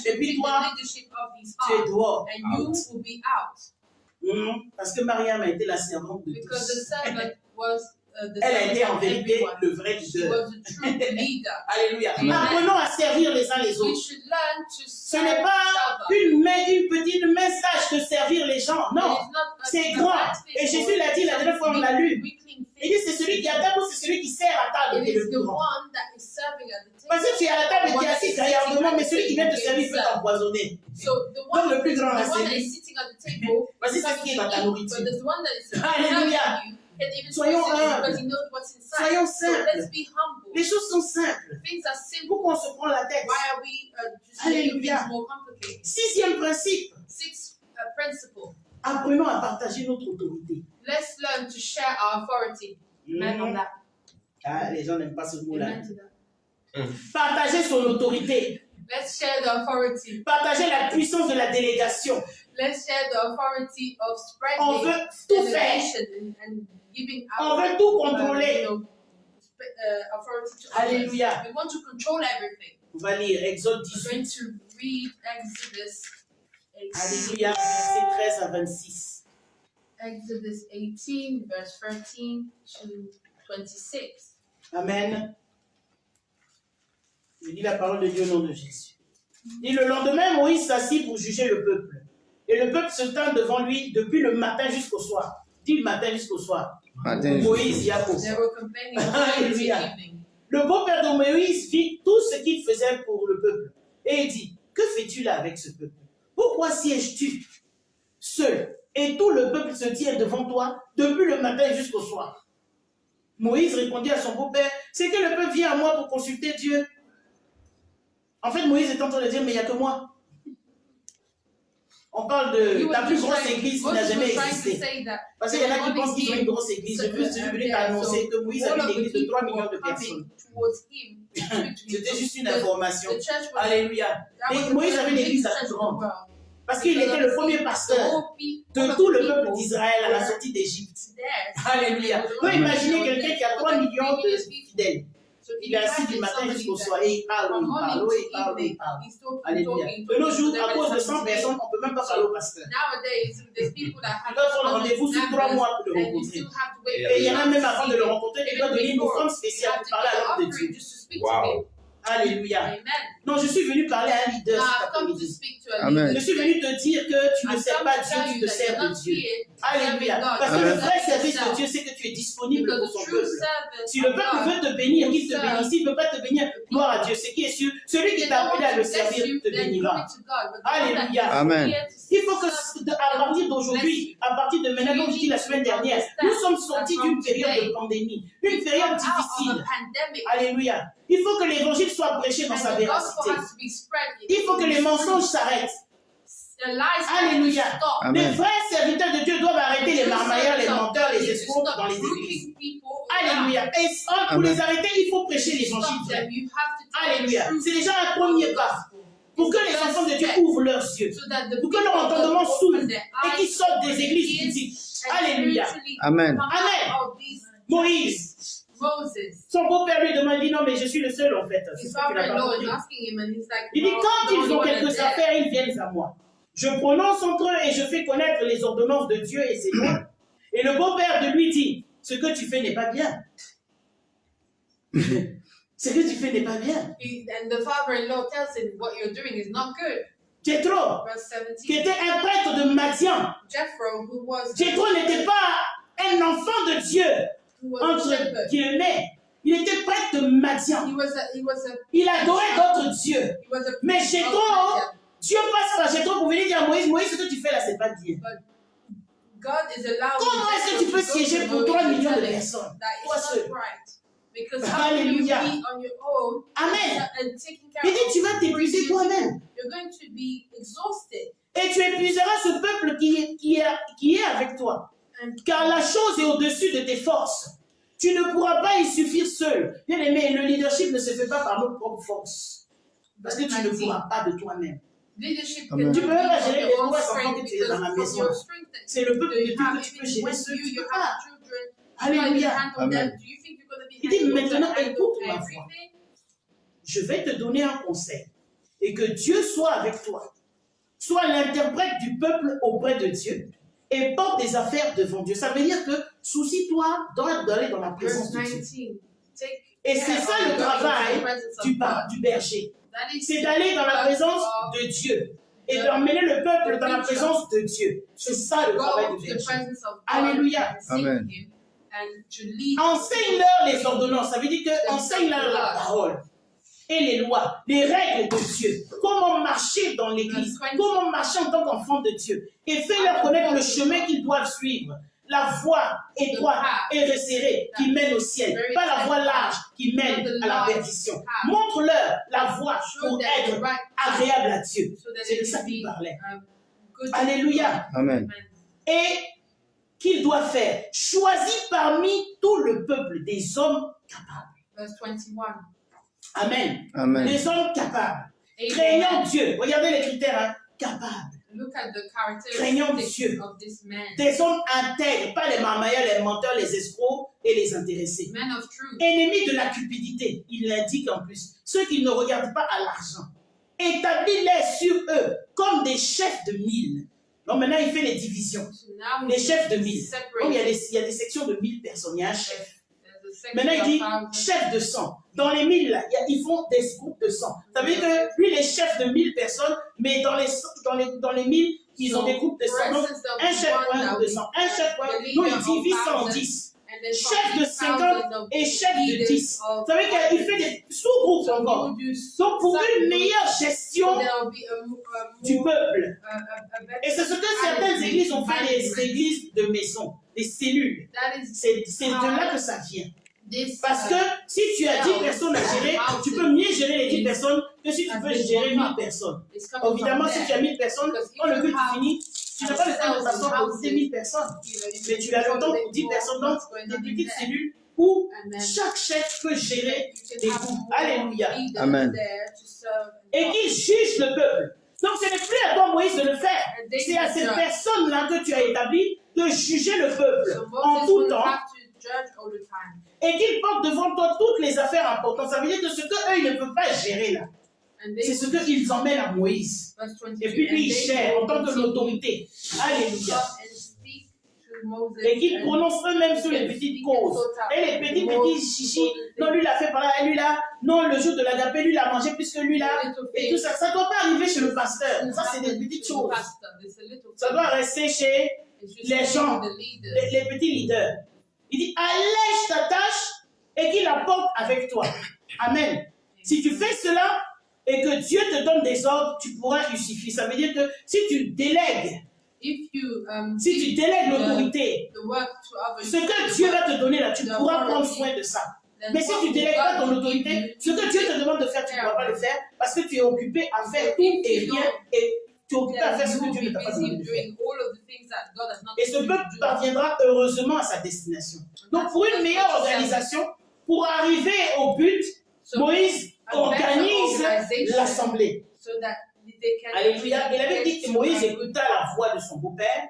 Et puis toi, tu es dehors. Parce que Mariam a été la servante de tous. Elle a été en vérité le vrai leader. Alléluia. Apprenons à servir les uns les autres. Ce n'est pas une petite main sage de servir les gens. Non, c'est grand. Et Jésus l'a dit la dernière fois, on l'a lu. Il dit, c'est celui qui est à table ou c'est celui qui sert à table qui est le plus grand. Parce que tu es à la table et tu es assis gaillardement, mais celui qui vient te servir peut t'empoisonner. Donc le plus grand là, c'est lui. Voici ce qui est dans ta nourriture. Alléluia. Soyons humbles. Soyons simples. Les choses sont simples. Pourquoi on se prend la tête? Alléluia. Sixième principe. Apprenons à partager notre autorité. Let's learn to share our authority. Amen on that. Ah, les gens n'aiment pas ce mot-là. Amen to that. Partager son autorité. Let's share the authority. Partager la puissance de la délégation. Let's share the authority of On spreading veut tout faire. delegation and giving On out veut tout contrôler. authority to others. Alléluia. We want to control everything. On va lire Exode We're going 18. to read Exodus 18. Alléluia. Versets 13 à 26. Exodus 18, verse 13 to 26. Amen. Je lis la parole de Dieu au nom de Jésus. Et le lendemain, Moïse s'assit pour juger le peuple. Et le peuple se tint devant lui depuis le matin jusqu'au soir. Dis le matin jusqu'au soir. Moïse, Jacob. They were complaining all the Alléluia. evening. Le beau-père de Moïse vit tout ce qu'il faisait pour le peuple. Et il dit, que fais-tu là avec ce peuple? Pourquoi sièges-tu seul? Et tout le peuple se tient devant toi depuis le matin jusqu'au soir. Moïse répondit à son beau-père, c'est que le peuple vient à moi pour consulter Dieu. En fait, Moïse est en train de dire, mais il n'y a que moi. On parle de la plus grosse église qui n'a jamais existé. Parce qu'il y en a qui pensent qu'ils ont une grosse église. Je veux venu t'annoncer que Moïse avait une église de 3 millions de personnes. C'était juste une information. Alléluia. Et Moïse avait une église la plus grande. Parce qu'il était le premier pasteur de tout le peuple d'Israël à la sortie d'Égypte. Alléluia. Vous pouvez imaginer quelqu'un qui a 3 millions de fidèles. Il est assis du matin jusqu'au soir et il parle, il parle. Alléluia. De nos jours, à cause de 100 personnes, on ne peut même pas parler au pasteur. Il doit prendre rendez-vous sur 3 mois pour le rencontrer. Et il y en a même avant de le rencontrer, il doit donner une offrande spéciale pour parler à l'homme de Dieu. Wow. Alléluia. Non, je suis venu parler à un leader cet après-midi. Amen. Je suis venu te dire que tu ne sers pas Dieu, tu te sers de Dieu. Alléluia. Parce que le vrai service de Dieu, c'est que tu es disponible pour son peuple. Si le peuple veut te bénir, qu'il te bénisse. S'il ne veut pas te bénir, gloire à Dieu. Ce qui est sûr, celui qui t'a appelé à le servir te bénira. Alléluia. Amen. Il faut que, à partir d'aujourd'hui, à partir de maintenant, comme je dis la semaine dernière, nous sommes sortis d'une période de pandémie, une période difficile. Alléluia. Il faut que l'évangile soit prêché dans sa véracité. Il faut que les mensonges s'arrêtent. Alléluia. Les vrais serviteurs de Dieu doivent arrêter les marmailleurs, les menteurs, les escrocs dans les églises. Alléluia. Et pour les arrêter, il faut prêcher l'évangile vrai. Alléluia. C'est déjà un premier pas. Pour que les enfants de Dieu ouvrent leurs yeux. Pour que leur entendement s'ouvre et qu'ils sortent des églises critiques. Alléluia. Amen. Amen. Moïse, Moses, son beau-père lui demande, il dit non mais je suis le seul en fait. C'est his ça qu'il a pas father-in-law is compris. asking him, and he's like, Il dit "No, quand no, ils you ont wanna quelques dare." affaires, ils viennent à moi. Je prononce entre eux et je fais connaître les ordonnances de Dieu et ses lois. Et le beau-père de lui dit, ce que tu fais n'est pas bien. Ce que tu fais n'est pas bien. And the father-in-law tells him, what you're doing is not good. Jéthro, Verse qui 17. était un prêtre de Madian. Jethro, who was Jéthro n'était pas un enfant de Dieu, a entre shepherd, guillemets. Il était prêtre de Madian. he was a Il adorait d'autres dieux. he was a Mais priest of Jéthro, Midian. Dieu passe par Jéthro pour venir dire à Moïse, Moïse, ce que tu fais là, c'est pas bien. God is allowing Comment est-ce que tu peux siéger pour 3 millions de personnes? that Toi it's seul. not right. Because how can you Alléluia. be on your own Amen. and taking care Il dit, of tu vas t'épuiser people? toi-même. You're going to be exhausted. Et tu épuiseras ce peuple qui est avec toi. And Car la chose est au-dessus de tes forces. Tu ne pourras pas y suffire seul. Bien aimé, le leadership ne se fait pas par nos propres forces. Parce que tu ne pourras pas de toi-même. leadership Amen. can Tu peux même pas gérer your les own 3 enfants strength que tu es dans la because of maison. your strength that C'est le peuple de you Dieu have. que tu peux Even gérer when seul. Tu you peux have pas. children, how do you Alléluia. handle Amen. them? Do you think you're going to be Il dit, able to maintenant, handle écoute ma voix. everything? Je vais te donner un conseil. Et que Dieu soit avec toi. Sois l'interprète du peuple auprès de Dieu. Et porte des affaires devant Dieu. Ça veut dire que soucie-toi d'aller dans la présence Verse de Dieu. 19. Take Et care c'est ça of le going into travail the presence of du God. berger. That is C'est the d'aller dans la work présence of de Dieu. Et d'emmener le peuple dans la présence de Dieu. C'est ça le travail go du to the berger. presence of God Alléluia. and seek Amen. Him and to lead. Enseigne-leur les ordonnances. Ça veut dire que enseigne-leur la parole. Et les lois, les règles de Dieu. Comment marcher dans l'église. Comment marcher en tant qu'enfant de Dieu. Et fais-leur connaître le chemin qu'ils doivent suivre. La voie étroite et resserrée qui mène au ciel. Pas la voie large qui mène à la perdition. Montre-leur la voie Show pour them the être right path agréable à Dieu. so that C'est they de ça can qu'il be parlait. good. Alléluia. Amen. Et qu'il doit faire. Choisis parmi tout le peuple des hommes capables. Verse 21. Amen. Amen. Des hommes capables. Craignant Abraham, Dieu. Regardez les critères. Hein. Capables. look at the Craignant characteristics Dieu. of this man. Des hommes intègres. Pas les marmailleurs, les menteurs, les escrocs et les intéressés. Men of truth. Ennemis de la cupidité. Il l'indique en plus. Ceux qui ne regardent pas à l'argent. Établis-les sur eux comme des chefs de mille. Donc maintenant, il fait les divisions. So now Les he's chefs de mille. Donc il y a separated. des sections de 1000 personnes. Il y a un chef. There's a section Maintenant, il of dit 1,000. chef de 100. Dans les 1000, là, ils font des groupes de 100. Ça veut dire que lui, il est chef de 1000 personnes, mais dans les 1000, ils ont des groupes de 100. Donc, un chef pour un groupe de 100. Un chef pour un groupe. Donc, il divise ça en 10. And then Chef de 50 et chef de 10. Ça veut dire qu'il fait des sous-groupes encore. Donc, pour une meilleure gestion du peuple. Et c'est ce que certaines églises ont fait, des églises de maison, des cellules. C'est de là que ça vient. Parce que si tu as 10 personnes à gérer, tu peux mieux gérer les 10 personnes que si tu peux gérer 1000 personnes. Évidemment, si tu as 1000 personnes, quand le culte finit, tu n'as pas le temps de t'asseoir pour écouter 1000 personnes. Mais tu as le temps pour 10 personnes dans des petites cellules où chaque chef peut gérer des groupes. Alléluia. Amen. Et qu'il juge le peuple. Donc ce n'est plus à toi, Moïse, de le faire. C'est à cette personne-là que tu as établi de juger le peuple en tout temps. Et qu'il porte devant toi toutes les affaires importantes. Ça veut dire que ce qu'eux, ils ne peuvent pas gérer là, c'est ce qu'ils emmènent à Moïse. Et puis lui, il gère en tant que l'autorité. Alléluia. Et qu'ils prononcent eux-mêmes sur les petites causes. Et les petits chichis, non, lui l'a fait par là, et lui là, non, le jour de l'agapé, lui l'a mangé puisque lui là, et tout ça. Ça ne doit pas arriver chez le pasteur. Ça, c'est des petites choses. Ça doit rester chez les gens, les petits leaders. Il dit, allège ta tâche et qu'il la porte avec toi. Amen. Si tu fais cela et que Dieu te donne des ordres, tu pourras y suffire. Ça veut dire que si tu délègues, si tu délègues l'autorité, ce que Dieu va te donner là, tu pourras prendre soin de ça. Mais si tu ne délègues pas ton autorité, ce que Dieu te demande de faire, tu ne pourras pas le faire parce que tu es occupé à faire tout et rien et tu es occupé à faire ce que Dieu ne t'a pas demandé de faire. Et ce peuple parviendra heureusement à sa destination. Donc pour une meilleure organisation, pour arriver au but, Moïse organise l'assemblée. Alléluia. Il avait dit que Moïse écouta la voix de son beau-père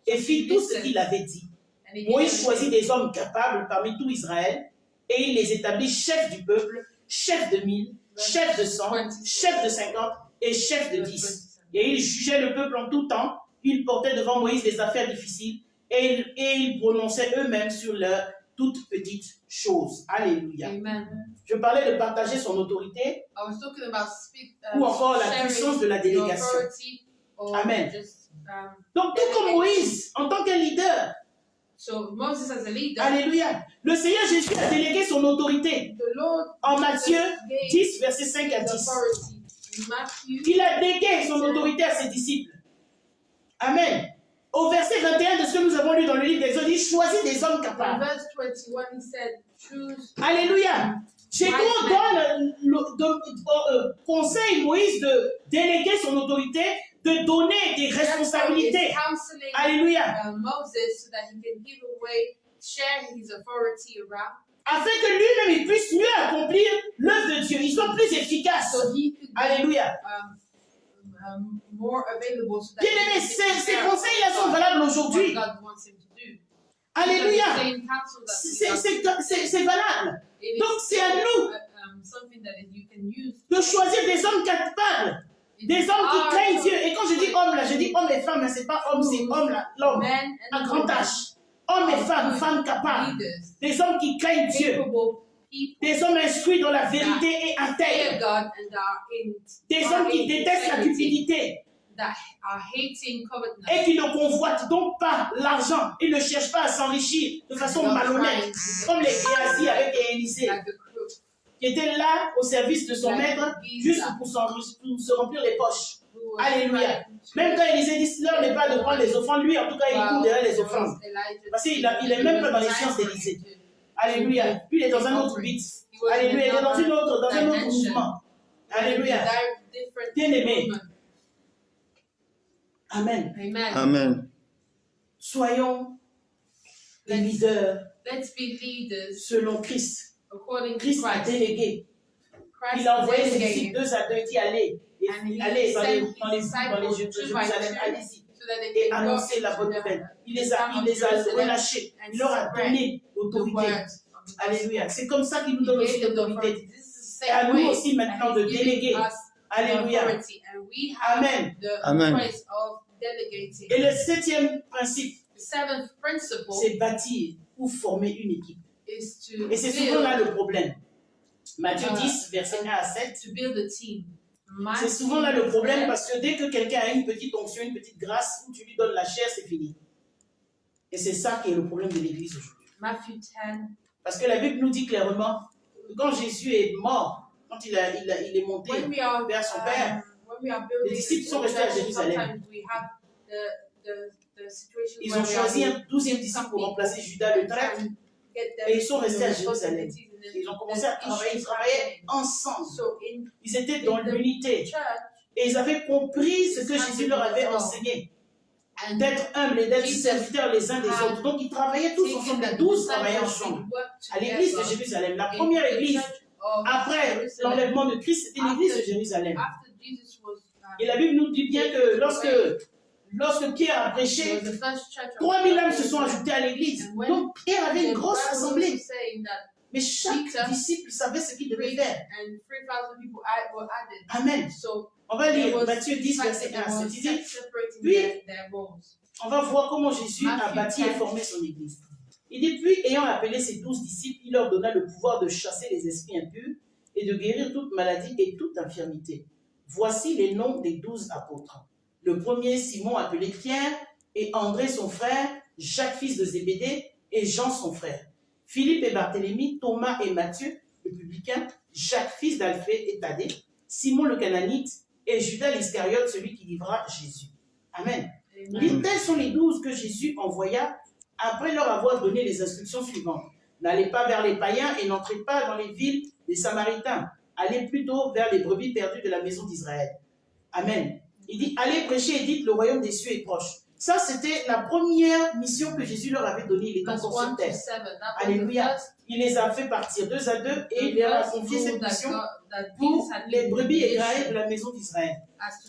et fit tout ce qu'il avait dit. And he Moïse gave choisit des hommes capables parmi tout Israël et il les établit chefs du peuple, chefs de 1000, chefs de 100, chefs de 50 et chefs de 10. Et il jugeait le peuple en tout temps. Ils portaient devant Moïse des affaires difficiles et ils prononçaient eux-mêmes sur leurs toutes petites choses. Alléluia. Amen. Je parlais de partager son autorité I was talking about ou encore la sharing puissance de la your délégation. authority or Amen. just, Donc tout comme Moïse, en tant qu'un leader, so Moses as a leader, alléluia, le Seigneur Jésus a délégué son autorité the Lord en Matthieu gave 10, versets 5 à the 10. authority. In Matthew, Il a délégué son autorité à ses disciples. Amen. Au verset 21 de ce que nous avons lu dans le livre d'Exode, il choisit des hommes in capables. verse 21, he said, choose. Alléluia. Jésus conseille Moïse de déléguer son autorité, de donner des responsabilités. Counseling Alléluia. Moses so that he can give away, share his authority around. Afin que lui-même il puisse mieux accomplir l'œuvre de Dieu. Il soit plus efficace. So he could be Alléluia. more available so that Bien-aimés, ces conseils-là sont valables aujourd'hui. what God wants him to do. Alléluia. The same counsel that C'est valable. it is Donc c'est à nous something that you can use. de choisir des hommes capables. Des hommes qui craignent Dieu. Et quand je dis homme, là, je dis homme et femme, mais ce n'est pas homme, c'est homme, là, l'homme. Men À and grand âge. Hommes et femmes, femmes capables. leaders, Des hommes qui craignent Dieu. capable people Des hommes instruits dans la vérité et fear intègres. God and are in Des hommes qui détestent la cupidité that are hating covetousness. et qui ne convoitent donc pas l'argent. Ils ne cherchent pas à s'enrichir de façon malhonnête, comme les Géasi avec Élisée, Like the crook. qui étaient là au service de son maître, juste pour se remplir les poches. Who was Alléluia. trying to- Même quand Élisée dit l'heure n'est pas de prendre les offrandes, lui en tout cas il court derrière les offrandes. Parce qu'il est même pas dans les sciences d'Élisée. Alléluia. Lui il est dans un autre beat. Alléluia. Il est dans un autre mouvement. Alléluia. Bien-aimé. Amen. Amen. Amen. Soyons les leaders Let's be leaders selon Christ. according to Christ a Christ. délégué. Christ Il a envoyé ses delegated disciples 2 à 2, il dit allez. And he Allez sent dans les his Jérusalem, disciples by allez-y. so that they Et can go annoncer la bonne to the nouvelle. Il les a Jerusalem relâchés. Il leur a donné the l'autorité. words of the Alléluia. gospel. C'est comme ça qu'il nous He donne gave aussi them the l'autorité. authority. This is the Et à same nous way aussi maintenant that de he's giving déléguer. us the Alléluia. authority, and we have Amen. the Amen. place of delegating. Et le 7e principe, The seventh principle c'est bâtir ou former une équipe. is to Et c'est souvent là build, le problème. Matthieu 10, verset 1 à 7. to build a team. C'est souvent là le problème parce que dès que quelqu'un a une petite onction, une petite grâce, où tu lui donnes la chair, c'est fini. Et c'est ça qui est le problème de l'Église aujourd'hui. Matthew 10. Parce que la Bible nous dit clairement que quand Jésus est mort, quand il est monté When we are vers son Père, when we are building les disciples sont restés à church, Jérusalem. sometimes we have the situation ils where ont we choisi are un 12e disciple pour remplacer Judas le traître. Et ils sont restés à Jérusalem. Ils ont commencé à travailler, ils travaillaient ensemble. So in Ils étaient dans l'unité. church, Et ils avaient compris ce que Jésus leur avait enseigné. and D'être humbles et d'être serviteurs les uns des autres. Donc ils travaillaient tous ensemble, les 12 travaillaient ensemble. À l'église de Jérusalem, la première église, après l'enlèvement de Christ, c'était l'église de Jérusalem. Et la Bible nous dit bien que lorsque Pierre a prêché, 3000 âmes se sont ajoutées à l'église. Donc Pierre avait une grosse assemblée. Mais chaque disciple savait ce qu'il devait faire. Amen. On va lire Matthieu 10, verset 1 à 7. Il dit, puis, on va voir comment Jésus a bâti et formé son église. Il dit, puis, ayant appelé ses 12 disciples, il leur donna le pouvoir de chasser les esprits impurs et de guérir toute maladie et toute infirmité. Voici les noms des 12 apôtres. Le premier, Simon, appelé Pierre, et André, son frère, Jacques, fils de Zébédée, et Jean, son frère. Philippe et Barthélemy, Thomas et Matthieu, le publicain, Jacques, fils d'Alphée et Thaddée, Simon le Cananite, et Judas l'Iscariote, celui qui livra Jésus. Amen. Tels sont les 12 que Jésus envoya après leur avoir donné les instructions suivantes. N'allez pas vers les païens et n'entrez pas dans les villes des Samaritains. Allez plutôt vers les brebis perdues de la maison d'Israël. Amen. Il dit, allez prêcher et dites, le royaume des cieux est proche. Ça, c'était la première mission que Jésus leur avait donnée. Il était encore sur terre. Alléluia. Il les a fait partir 2 à 2 et il leur a confié cette mission pour les brebis égarées de la maison d'Israël.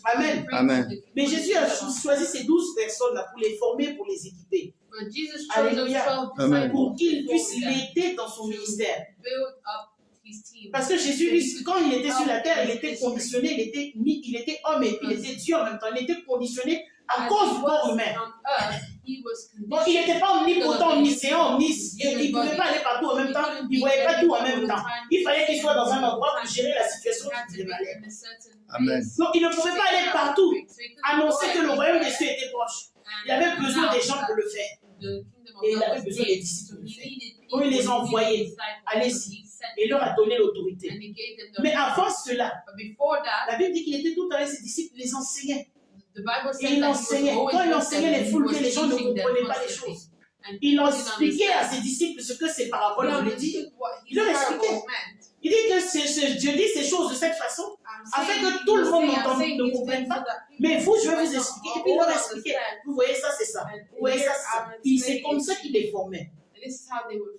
Amen. Amen. Mais Jésus a choisi ces 12 personnes-là pour les former, pour les équiper. But Jesus chose those Alléluia. 12 Amen. disciples Pour qu'il before puisse them l'aider dans son ministère. to build up his team. Parce que Jésus, lui, quand il était sur la terre, il était conditionné, il était homme et puis il était Dieu en même temps. Il était conditionné à As cause he du was corps humain. on earth, he was Donc il n'était conditioned. pas omnipotent, omniscient, il ne pouvait pas aller partout en même temps, il ne voyait pas tout en même temps. Il fallait qu'il soit dans un endroit pour gérer la situation He had qui to be dévalait. in a certain Amen. place. Donc il ne pouvait pas aller partout, So he couldn't annoncer go que le everywhere. royaume des cieux était proche. And Il avait besoin des gens now pour le faire. the kingdom of Et il God avait was besoin near. des disciples So pour le he faire. needed Donc il les people, he envoyait. needed disciples, Allez-y. so he sent Et il leur a donné l'autorité. and he gave them the Mais avant authority. cela, But before that, la Bible dit qu'il était tout avec ses disciples, il les enseignait. the Bible Et said il that he was enseignait. always Quand il with enseignait them, les he foules, was que les gens ne teaching them comprenaient pas les constantly. choses. And Il people didn't expliquait à understand. ses disciples ce que ces paraboles He voulaient dire. understood what Il leur his expliquait. parable meant. Il dit que Dieu dit ces choses de cette façon, I'm afin saying- que tout le he was monde saying- I'm n'entende, saying ne these comprenne things pas. so that people Mais vous, je vais might vous not expliquer. Et all puis il leur expliquait. understand. Vous voyez ça, c'est ça. And Vous voyez ça, here c'est ça. I'm Et c'est explaining comme ça it. qu'il les formait. And this is how they were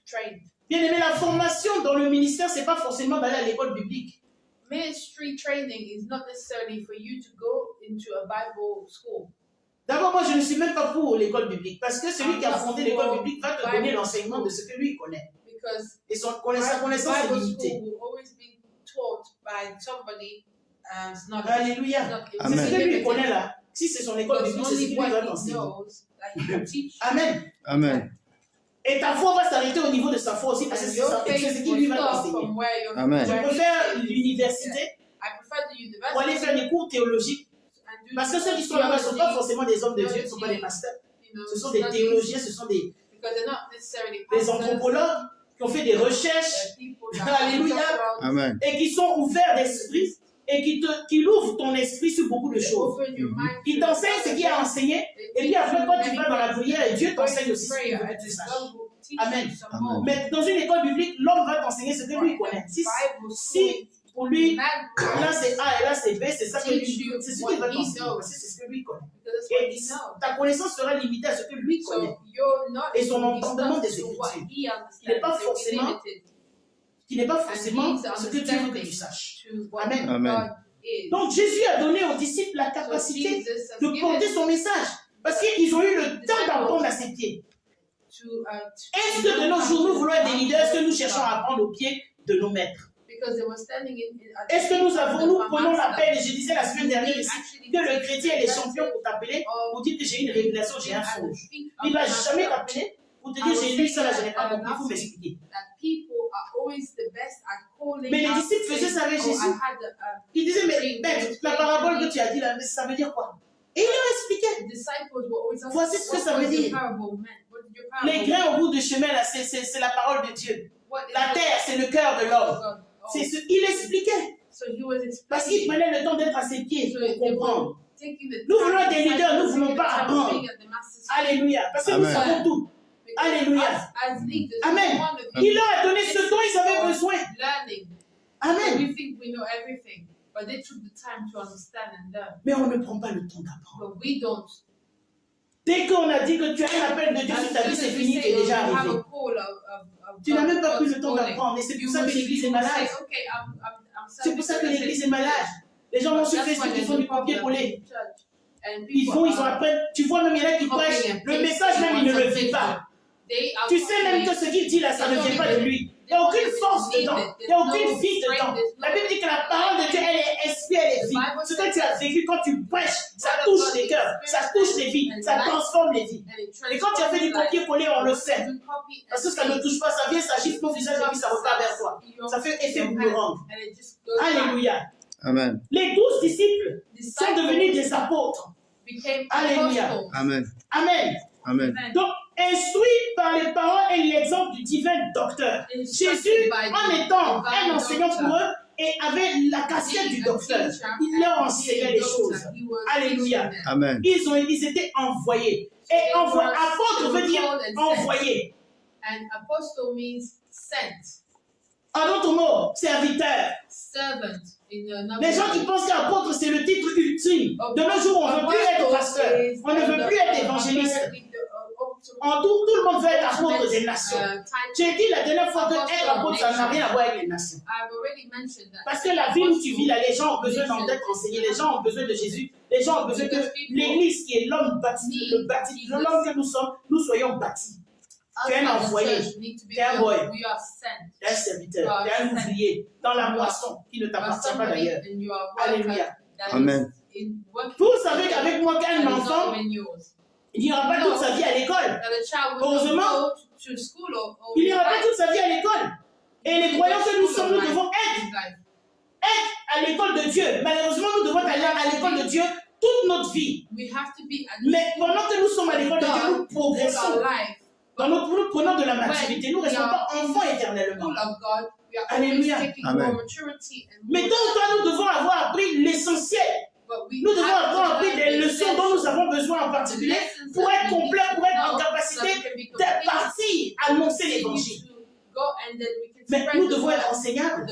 trained. Bien aimé, la formation dans le ministère, c'est pas forcément d'aller à l'école biblique. Ministry training is not necessarily for you to go into a Bible school. D'abord, moi, je ne suis même pas pour l'école biblique. Parce que celui qui a fondé l'école biblique va te donner l'enseignement de ce que lui connaît. Because Et sa connaissance est Bible limitée. school will always be taught by somebody it's not Alléluia. not- it's C'est ce que lui limited. connaît là. Si c'est son école Because biblique, c'est ce only qu'il what va he t'enseigner. knows that he can teach. Amen. Amen. Et ta foi va s'arrêter au niveau de sa foi aussi, parce que And c'est your ça, c'est faith ce qu'il will lui va stop t'enseigner. from where your Amen. Je where he préfère is. l'université I prefer the pour aller faire university des cours théologiques. and do Parce que ceux qui sont là-bas ne sont pas theology, forcément des hommes de Dieu, ne sont pas des pasteurs. you know, Ce sont des studies, théologiens, ce sont des because they're not necessarily des pastors, anthropologues qui ont fait des recherches they're people that Alléluia. around, Amen. et qui sont ouverts d'esprit et qui ouvrent ton esprit sur beaucoup de they choses. open your mind Qui to t'enseignent ce qu'il a enseigné. Et puis après, quand tu vas dans la prière, et Dieu t'enseigne aussi ce qu'il veut que tu saches. Amen. Amen. Mais dans une école biblique, l'homme va t'enseigner ce que lui connaît. Si pour lui, là c'est A et là c'est B, c'est ça que lui, c'est ce qu'il va t'enseigner. Parce que c'est ce que lui connaît. Et ta connaissance sera limitée à ce que lui connaît. Et son entendement des Écritures. Il n'est pas forcément Qui n'est pas forcément ce que Dieu veut que tu saches. Amen. Amen. Donc Jésus a donné aux disciples la capacité de porter son message. Parce qu'ils ont eu le temps d'apprendre à ses pieds. Est-ce que de nos jours, nous voulons être des leaders? Est-ce que nous cherchons à apprendre aux pieds de nos maîtres? Est-ce que nous prenons l'appel, et je disais la semaine dernière ici, que le chrétien est les champions pour t'appeler, pour dire que j'ai une révélation, j'ai un songe. Il ne va jamais t'appeler pour te dire j'ai lu ça, là, je n'ai pas compris, il faut m'expliquer. Mais les disciples faisaient ça avec Jésus. Ils disaient, mais maître, la parabole que tu as dit là, mais ça veut dire quoi? Et il leur expliquait. Voici ce que ça veut dire. Les grains au bout du chemin, là, c'est la parole de Dieu. La terre, c'est le cœur de l'homme. C'est ce qu'il expliquait. Parce qu'il prenait le temps d'être à ses pieds pour comprendre. Nous voulons être des leaders, nous ne voulons pas apprendre. Alléluia. Parce que nous Amen. savons tout. Alléluia. Amen. Il leur a donné ce dont ils avaient besoin. Amen. We think we know everything, but they took the time to understand and learn. Mais on ne prend pas le temps d'apprendre. But we don't. Dès qu'on a dit que tu as un appel de Dieu sur ta vie, c'est fini, tu es déjà arrivé. Tu n'as même pas pris le temps d'apprendre. Et c'est pour ça que l'église est malade. C'est pour ça que l'église est malade. Les gens vont sur Facebook, ils font du copier-coller. Ils apprennent. Tu vois même, il y en a qui prêchent. Le message même, il ne le vit pas. Tu sais même que ce qu'il dit là, ça ne vient pas de lui. Il n'y a aucune force dedans. Il n'y a aucune vie dedans. La Bible dit que la parole de Dieu, elle est esprit, elle est vie. Ce que tu as vécu quand tu prêches, ça touche les cœurs, ça touche les vies, ça transforme les vies. Et quand tu as fait du copier-coller, on le sait. Parce que ça ne touche pas, ça vient, ça gifle ton visage et puis ça repart vers toi. Ça fait effet boomerang. Alléluia. Amen. Les 12 disciples sont devenus des apôtres. Alléluia. Amen. Amen. Amen. Donc, instruits par les paroles et l'exemple du divin docteur. Jésus, en étant un enseignant pour eux, et avait la casquette du docteur. Il leur enseignait les choses. Alléluia. Amen. Ils étaient envoyés. Et apôtre veut dire envoyé. And apostle means sent. En d'autres mots, serviteur. Servant. Les gens qui pensent qu'apôtre c'est le titre ultime. De nos jours, on ne veut plus être pasteur. On ne veut plus être évangéliste. En tout le monde veut être apôtre des nations. J'ai dit la dernière fois que être apôtre, ça n'a rien à voir avec les nations. I've already mentioned that. Parce que la ville où tu vis, là, les gens ont besoin d'être enseignés, les gens ont besoin de Jésus, les gens ont besoin que l'Église, qui est l'homme bâti, l'homme que nous sommes, nous soyons bâtis. Tu es un envoyé, tu es un boy, tu es un serviteur, tu es un ouvrier dans la moisson qui ne t'appartient pas d'ailleurs. Alléluia. Amen. Vous savez qu'avec moi, qu'un enfant, il n'ira pas toute sa vie à l'école. Heureusement, il n'ira pas toute sa vie à l'école. Et les croyants que nous sommes, nous devons être à l'école de Dieu. Malheureusement, nous devons aller à l'école de Dieu toute notre vie. Mais pendant que nous sommes à l'école de Dieu, nous progressons. Nous prenons de la maturité. Nous ne restons pas enfants éternellement. Alléluia. Amen. Mais donc, nous devons avoir appris l'essentiel. Nous devons avoir appris des leçons dont nous avons besoin en particulier pour être complets, pour être en capacité de partir annoncer l'évangile. Mais nous devons être enseignables.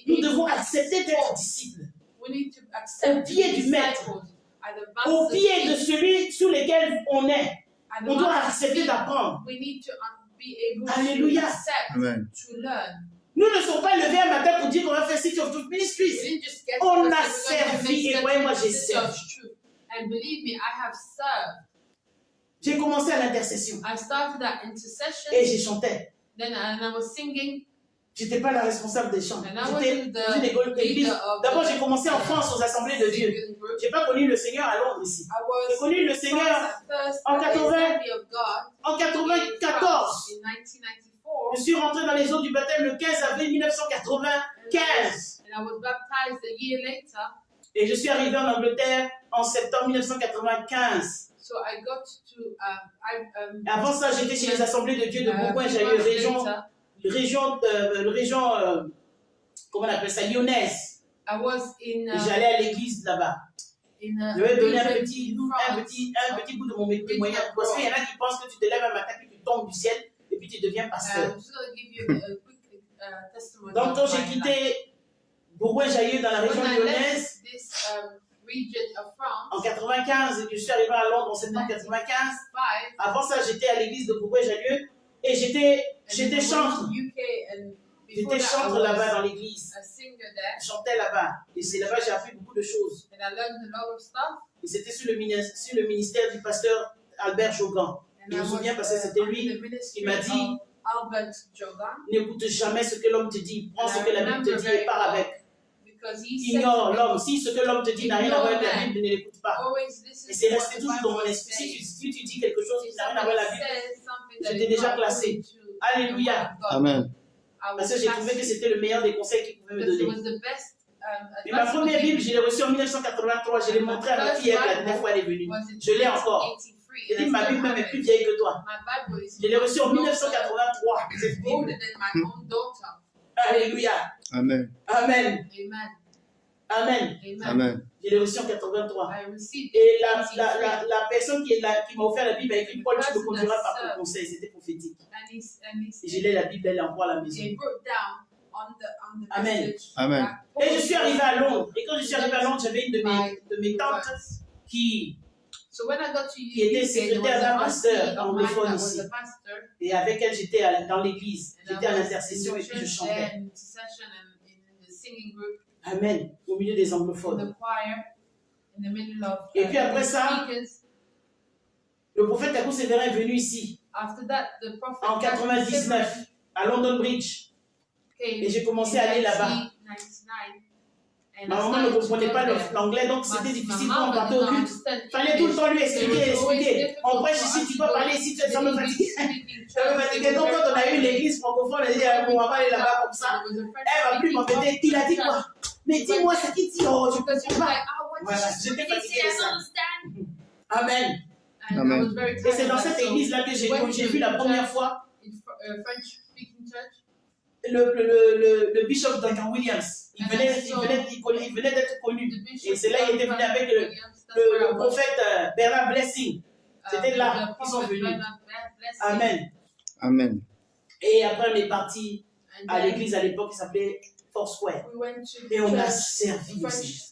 Nous devons accepter d'être disciples. Au pied du maître, au pied de celui sous lequel on est. On doit accepter d'apprendre. Alléluia. Amen. Nous ne sommes pas levés un matin pour dire qu'on va faire City of Truth Ministries. On a servi et moi j'ai servi. J'ai commencé à l'intercession et j'ai chanté. Je n'étais pas la responsable des chants. J'étais dans une église. D'abord, j'ai commencé en France aux assemblées de Dieu. Je n'ai pas connu le Seigneur à Londres ici. J'ai connu le Seigneur en 94. Je suis rentré dans les eaux du baptême le 15 avril 1995. Et je suis arrivé en Angleterre en septembre 1995. Avant ça, j'étais chez les assemblées de Dieu de Bourgoin-Jallieu, région, comment on appelle ça, lyonnaise. J'allais à l'église là-bas. Je vais donner un petit bout de mon témoignage. Parce qu'il y en a qui pensent que tu te lèves un matin et tu tombes du ciel et puis tu deviens pasteur. Donc quand j'ai quitté Bourgoin-Jallieu dans la région lyonnaise, en 95, et que je suis arrivé à Londres en septembre 95, avant ça j'étais à l'église de Bourgoin-Jallieu et j'étais chantre. J'étais chantre là-bas dans l'église. Je chantais là-bas. Et c'est là-bas que j'ai appris beaucoup de choses. Et c'était sur le ministère du pasteur Albert Jogan. Je me souviens parce que c'était lui qui m'a dit n'écoute jamais ce que l'homme te dit. Prends ce que la Bible te dit et pars avec. Ignore l'homme. Si ce que l'homme te dit n'a rien à voir avec la Bible, ne l'écoute pas. Et c'est resté toujours dans mon esprit. Si tu dis quelque chose qui n'a rien à voir avec la Bible, j'étais déjà classé. Alléluia. Amen. Parce que j'ai trouvé que c'était le meilleur des conseils qu'il pouvait me donner. Et ma première Bible, je l'ai reçue en 1983. Je l'ai montrée à ma fille la dernière fois elle est venue. Je l'ai encore. J'ai dit, ma Bible même est plus vieille que toi. Je l'ai reçue en 1983. Cette Bible. Alléluia. Amen. Amen. Amen. Amen. Je l'ai reçue en 83. Et la personne qui m'a offert la Bible a écrit Paul, tu me conduiras par ton conseil. C'était prophétique. Et je l'ai la Bible, elle est encore à la maison. Amen. Amen. Et je suis arrivé à Londres. Et quand je suis arrivé à Londres, j'avais une de mes tantes qui était secrétaire d'un pasteur anglophone ici. Et avec elle, j'étais dans l'église. J'étais à l'intercession et puis je chantais. Amen. Au milieu des anglophones. Et puis après ça, le prophète Takou Sévérin est venu ici. En 99, à London Bridge. Et j'ai commencé à aller là-bas. Ma maman ne comprenait pas l'anglais, donc c'était difficile quand on partait au culte. Il fallait tout le temps lui expliquer. On prêche ici, tu peux parler ici, ça me fatiguait. Ça me fatiguait. Donc quand on a eu l'église francophone, on a dit, on va aller là-bas comme ça. Elle va plus m'embêter. Il a dit quoi? Mais dis-moi ce qu'il dit. Oh, je ne comprends pas. Voilà, j'étais fatiguée de ça. Amen. Amen. Et c'est dans cette église-là que j'ai vu la première fois le bishop Duncan Williams. Il venait d'être connu. Et c'est là qu'il était venu avec le prophète Bernard Blessing. C'était là qu'ils sont venus. Amen. Amen. Et après, on est parti à l'église à l'époque qui s'appelait Foursquare. Et on a servi le Seigneur.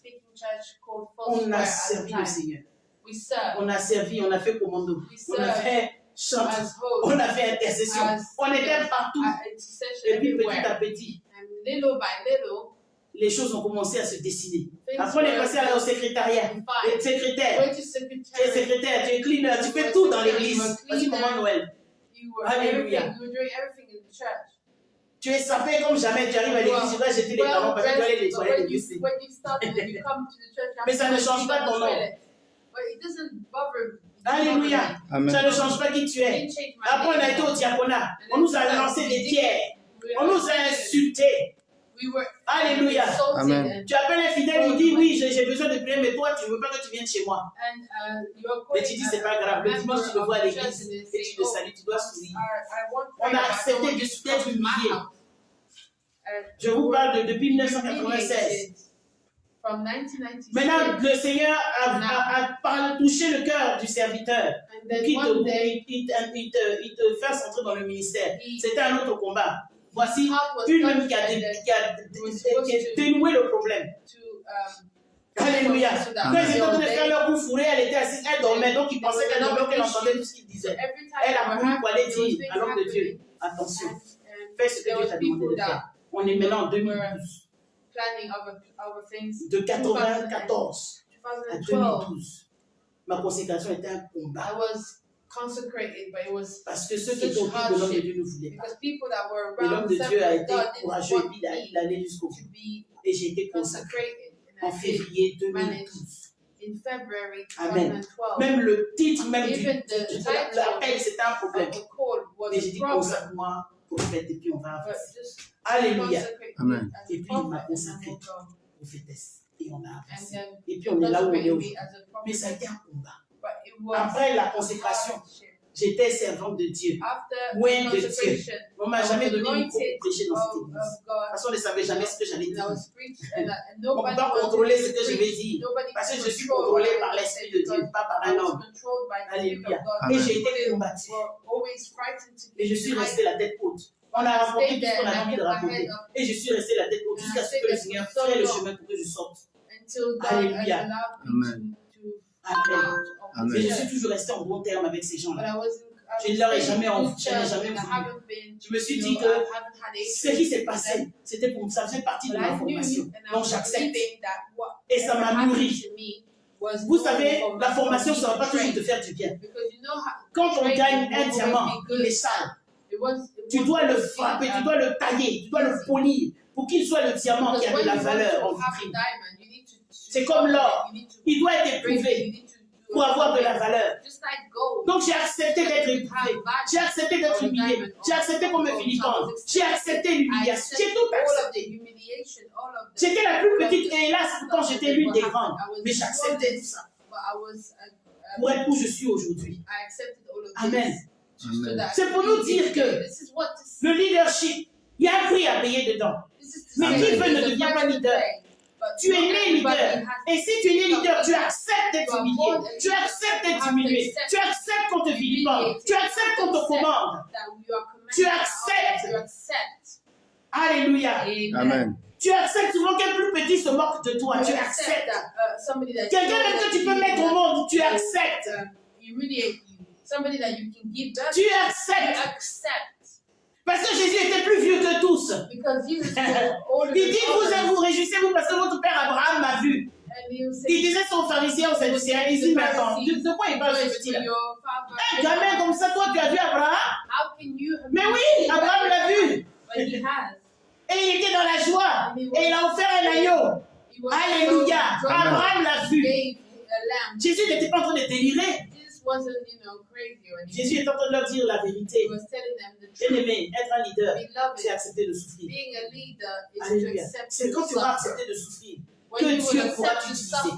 On a servi le Seigneur. We serve On a servi, on a fait commando. We On a serve fait chant. as hosts, On a fait intercession. as On était partout. intercession Et puis petit everywhere. à petit, And little by little, les choses ont commencé à se dessiner. things Après, on est were passé au secrétariat. fine. Et secrétaire, Went to tu es secretary. secrétaire, tu es cleaner, tu fais tout dans l'église. Voici comment Noël. You were Alléluia. everything. You were doing everything in the church. Tu es sapé comme jamais, tu arrives à l'église, tu dois jeter les ballons parce que tu dois aller nettoyer when l'église. you started and you come to the church, Mais ça ne change pas ton nom. But it doesn't bother. Alléluia. Amen. Ça ne change pas qui tu It es. didn't change my Après, on a name. été au diaconat. On nous a lancé des pierres. On nous a insultés. We were Alléluia. insulted Amen. Tu appelles un fidèle, il dit oui, j'ai besoin de prier, mais toi, tu ne veux pas que tu viennes chez moi. and you're Mais tu dis, c'est pas grave. Le dimanche, tu le vois à l'église et tu le salues, tu dois sourire. On a accepté d'être humilié. Je vous parle depuis 1996. From 1996. Maintenant, le Seigneur a touché le cœur du serviteur. And then Qui one day, il te fasse entrer dans le ministère. C'était un autre combat. Voici God was une qui a touched dénoué le problème. to Alléluia. so that Quand ils étaient en train de they- faire leur coup fourré, elle était assise, elle dormait, donc ils pensaient qu'elle dormait, qu'elle entendait tout ce qu'ils so disaient. every time Elle a they were voulu pour aller happening, dire à l'homme de Dieu, attention, fais ce que there Dieu was t'a demandé people de faire. that On est maintenant en were 2012. planning other things. De 94 à 2012, 2012, ma consécration était un I combat. was consecrated, but it was Parce que ceux qui étaient autour de l'homme de Dieu ne voulaient pas. because people that were Et l'homme around de Dieu a été God didn't courageux et want puis il me est allé jusqu'au bout. to be Et j'ai été consacré consecrated. en And I did février 2012. in February Amen. 2012. Même le titre même Even the de title l'appel, c'était un of problème. the call was Mais j'ai a dit problem, consacre-moi, prophète, et puis on va but avancer. just Alléluia, consecrate Amen. me as Et a puis, il m'a prophet, and consacré. then we'll go. prophétesse. Et on a And avancé. then Et puis on est là où on est consecrate me aujourd'hui. as a Mais ça a prophet. été un combat. But it was Après la a consécration, hardship. j'étais servante de Dieu. After Loin de consecration, On m'a jamais donné de micro pour prêcher dans cette of église. De toute God, façon, on ne savait jamais ce que j'allais and I dire. was preached, and On ne nobody peut pas wanted contrôler to ce que je preach. vais dire. Nobody Parce que could je suis control contrôlé what I par was l'Esprit saying de Dieu, because pas par I un was homme. controlled by the Spirit Alléluia. of God. Et j'ai été combattu. Were always frightened to Et je suis be restée la tête haute. On a raconté tout ce qu'on avait envie de raconter. Et je suis restée la tête haute jusqu'à ce que le Seigneur fasse le chemin pour que je sorte. until God Alléluia. allowed Amen. me to Amen. out of Amen. Mais the je suis church. toujours restée en bon terme avec ces But gens-là. I wasn't. Je ne leur ai jamais envie, je n'ai jamais voulu. Je me suis dit que ce qui s'est passé, c'était pour ça faisait partie de ma formation. Donc j'accepte. Et ça m'a nourri. Vous savez, la formation, ça ne va pas toujours te faire du bien. Quand on gagne un diamant, il est sale. Tu dois le frapper, tu dois le tailler, tu dois le polir pour qu'il soit le diamant qui a de la valeur en vitrine. C'est comme l'or. Il doit être éprouvé pour avoir de la valeur. Donc j'ai accepté d'être éprouvé. J'ai accepté d'être humilié. J'ai accepté qu'on me vilipende. J'ai accepté l'humiliation. J'ai tout accepté. J'étais la plus petite et hélas, pourtant j'étais l'une des grandes. Mais j'acceptais tout ça pour être où je suis aujourd'hui. Amen. Amen. C'est pour nous dire que le leadership, il y a un prix à payer dedans. Mais Amen. qui veut ne devient pas leader. Tu es né leader. Et si tu es né leader, tu acceptes d'être humilié. Tu acceptes d'être humilié. Tu acceptes qu'on te vilipende. Tu acceptes qu'on te commande. Tu acceptes. Alléluia. Amen. Tu acceptes souvent qu'un plus petit se moque de toi. Tu acceptes. Quelqu'un même que tu peux mettre au monde, tu acceptes. Somebody that you can give birth Tu to, acceptes. accept. Parce que Jésus était plus vieux que tous. Because Jesus was older Il than dit, others. vous réjouissez-vous parce que votre père Abraham m'a vu. And he was Il saying, disait son pharisien au Sadducéen, il dit, mais attends, de quoi il parle ce petit-là? your father. Un gamin comme ça, toi tu as vu Abraham? How can you? Mais oui, Abraham l'a vu. But he has. Et il était dans la joie. Et il a offert un agneau. He was Alléluia. so Abraham l'a vu. gave a lamb. Jésus n'était pas en train de délirer. This wasn't, crazy or anything. Jésus est en train de leur dire la vérité. He was telling them the Bien truth. aimé, être un leader, Beloved, c'est accepter de souffrir. being a leader is to Alléluia. accept C'est to quand tu vas suffer. accepter de souffrir When que you Dieu will pourra accept to t'utiliser. suffer,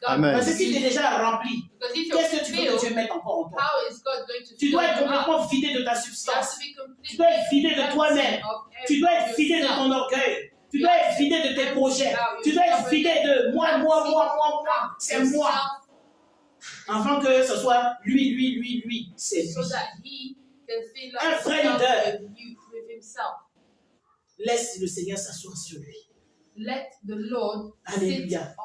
God Amen. Parce que si tu es will use déjà rempli, you. Because if qu'est-ce que you're tu veux que Dieu filled, mette encore en toi? how is God going to Tu fill dois you être up? complètement vidé de ta You have substance. to be completely Tu dois être vidé de toi-même. empty of Tu dois être vidé de yourself. ton orgueil. Tu dois être vidé de tes projets. Tu dois être vidé de moi. C'est moi. Avant que ce soit lui. C'est So lui. that he can fill Un up vrai leader. with himself. Laisse le Seigneur s'asseoir sur lui. let the Lord Alléluia. sit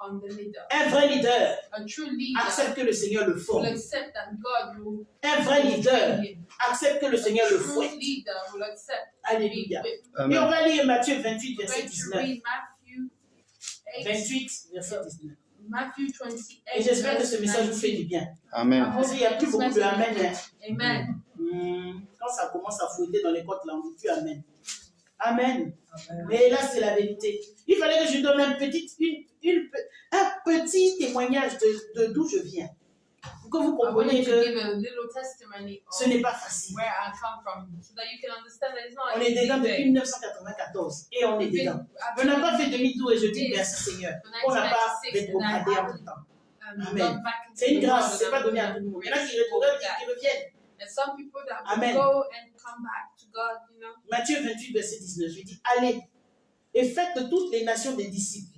on the leader. Un vrai leader A true leader accepte que le Seigneur le will forme. accept that God will Un vrai leader train him. accepte que le Seigneur le A true fouette. leader will accept Alléluia. being whipped. Et on Amen. va lire Matthieu 28, We're verset going to 19. read Matthew 8, 28, verset 19. Matthew 28. Et j'espère que ce verse message vous fait 19. du bien. Amen. Parce qu'il n'y a plus beaucoup de amen. Hein. Amen. Quand ça commence à fouetter dans les côtes, là, on ne dit plus amen. Amen. Mais là, c'est la vérité. Il fallait que je donne un petit témoignage de d'où je viens. Pour que vous I wanted compreniez to que give a little testimony ce of n'est pas facile. where I come from so that you can understand that it's not On an est easy dedans depuis thing. 1994 et on est dedans. On n'a pas fait demi-tour et je dis merci Seigneur. On n'a pas rétrogradé en tout temps. Amen. C'est une grâce, c'est pas donné à tout le monde. Il y en a qui rétrogradent et qui reviennent. And some people that Amen. go and come back to God, you know. Matthieu 28, verset 19, il dit, allez et faites de toutes les nations des disciples,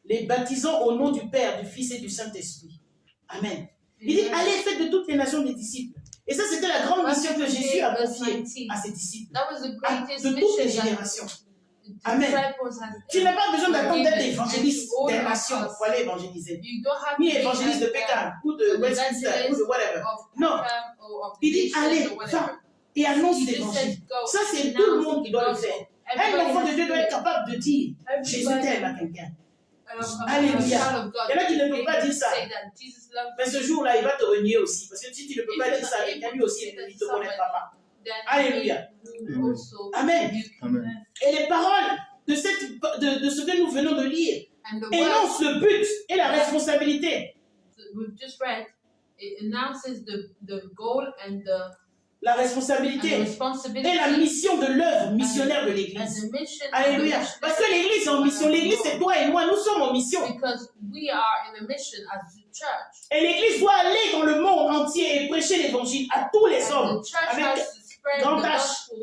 les baptisant au nom du Père, du Fils et du Saint-Esprit. Amen. Il dit, allez et faites de toutes les nations des disciples. Et ça, c'était la grande mission que Jésus a confiée à ses disciples, That was the à, greatest de toutes les mission that générations. the Amen. disciples had. Tu n'as pas besoin d'attendre d'être given. évangéliste And to des all of nations us, pour aller évangéliser. You don't have Ni to be évangéliste de an Pékin, ou de Westminster, ou de whatever. of Non. Peckham or of Il dit, nations allez, or whatever. va et annonce He just l'évangile. said, go, Ça, c'est announce tout le monde qui doit le the faire. gospel. Un Everybody enfant de has Dieu to doit do être it. capable de dire, Jésus Everybody, t'aime à quelqu'un. a Alléluia. child of God, Il y en a qui ne peuvent pas dire say ça. that Jesus loves Mais ce you, jour-là, il va te renier aussi. Parce que si tu ne peux pas dire ça avec lui aussi, il ne te connaîtra pas. then Alléluia. he will also Amen. rebuke you. Amen. Et les paroles de ce que nous venons de lire And the word énoncent le but et la responsabilité. we've just read, it announces the goal and the La responsabilité et la mission de l'œuvre missionnaire de and l'Église. the mission. Alléluia. Parce que l'Église est en mission. L'Église, c'est toi et moi. Nous sommes en mission. Because we are in a mission as the church. Et l'Église doit aller dans le monde entier et prêcher l'Évangile à tous les hommes. And the church Avec has to spread grand the H. gospel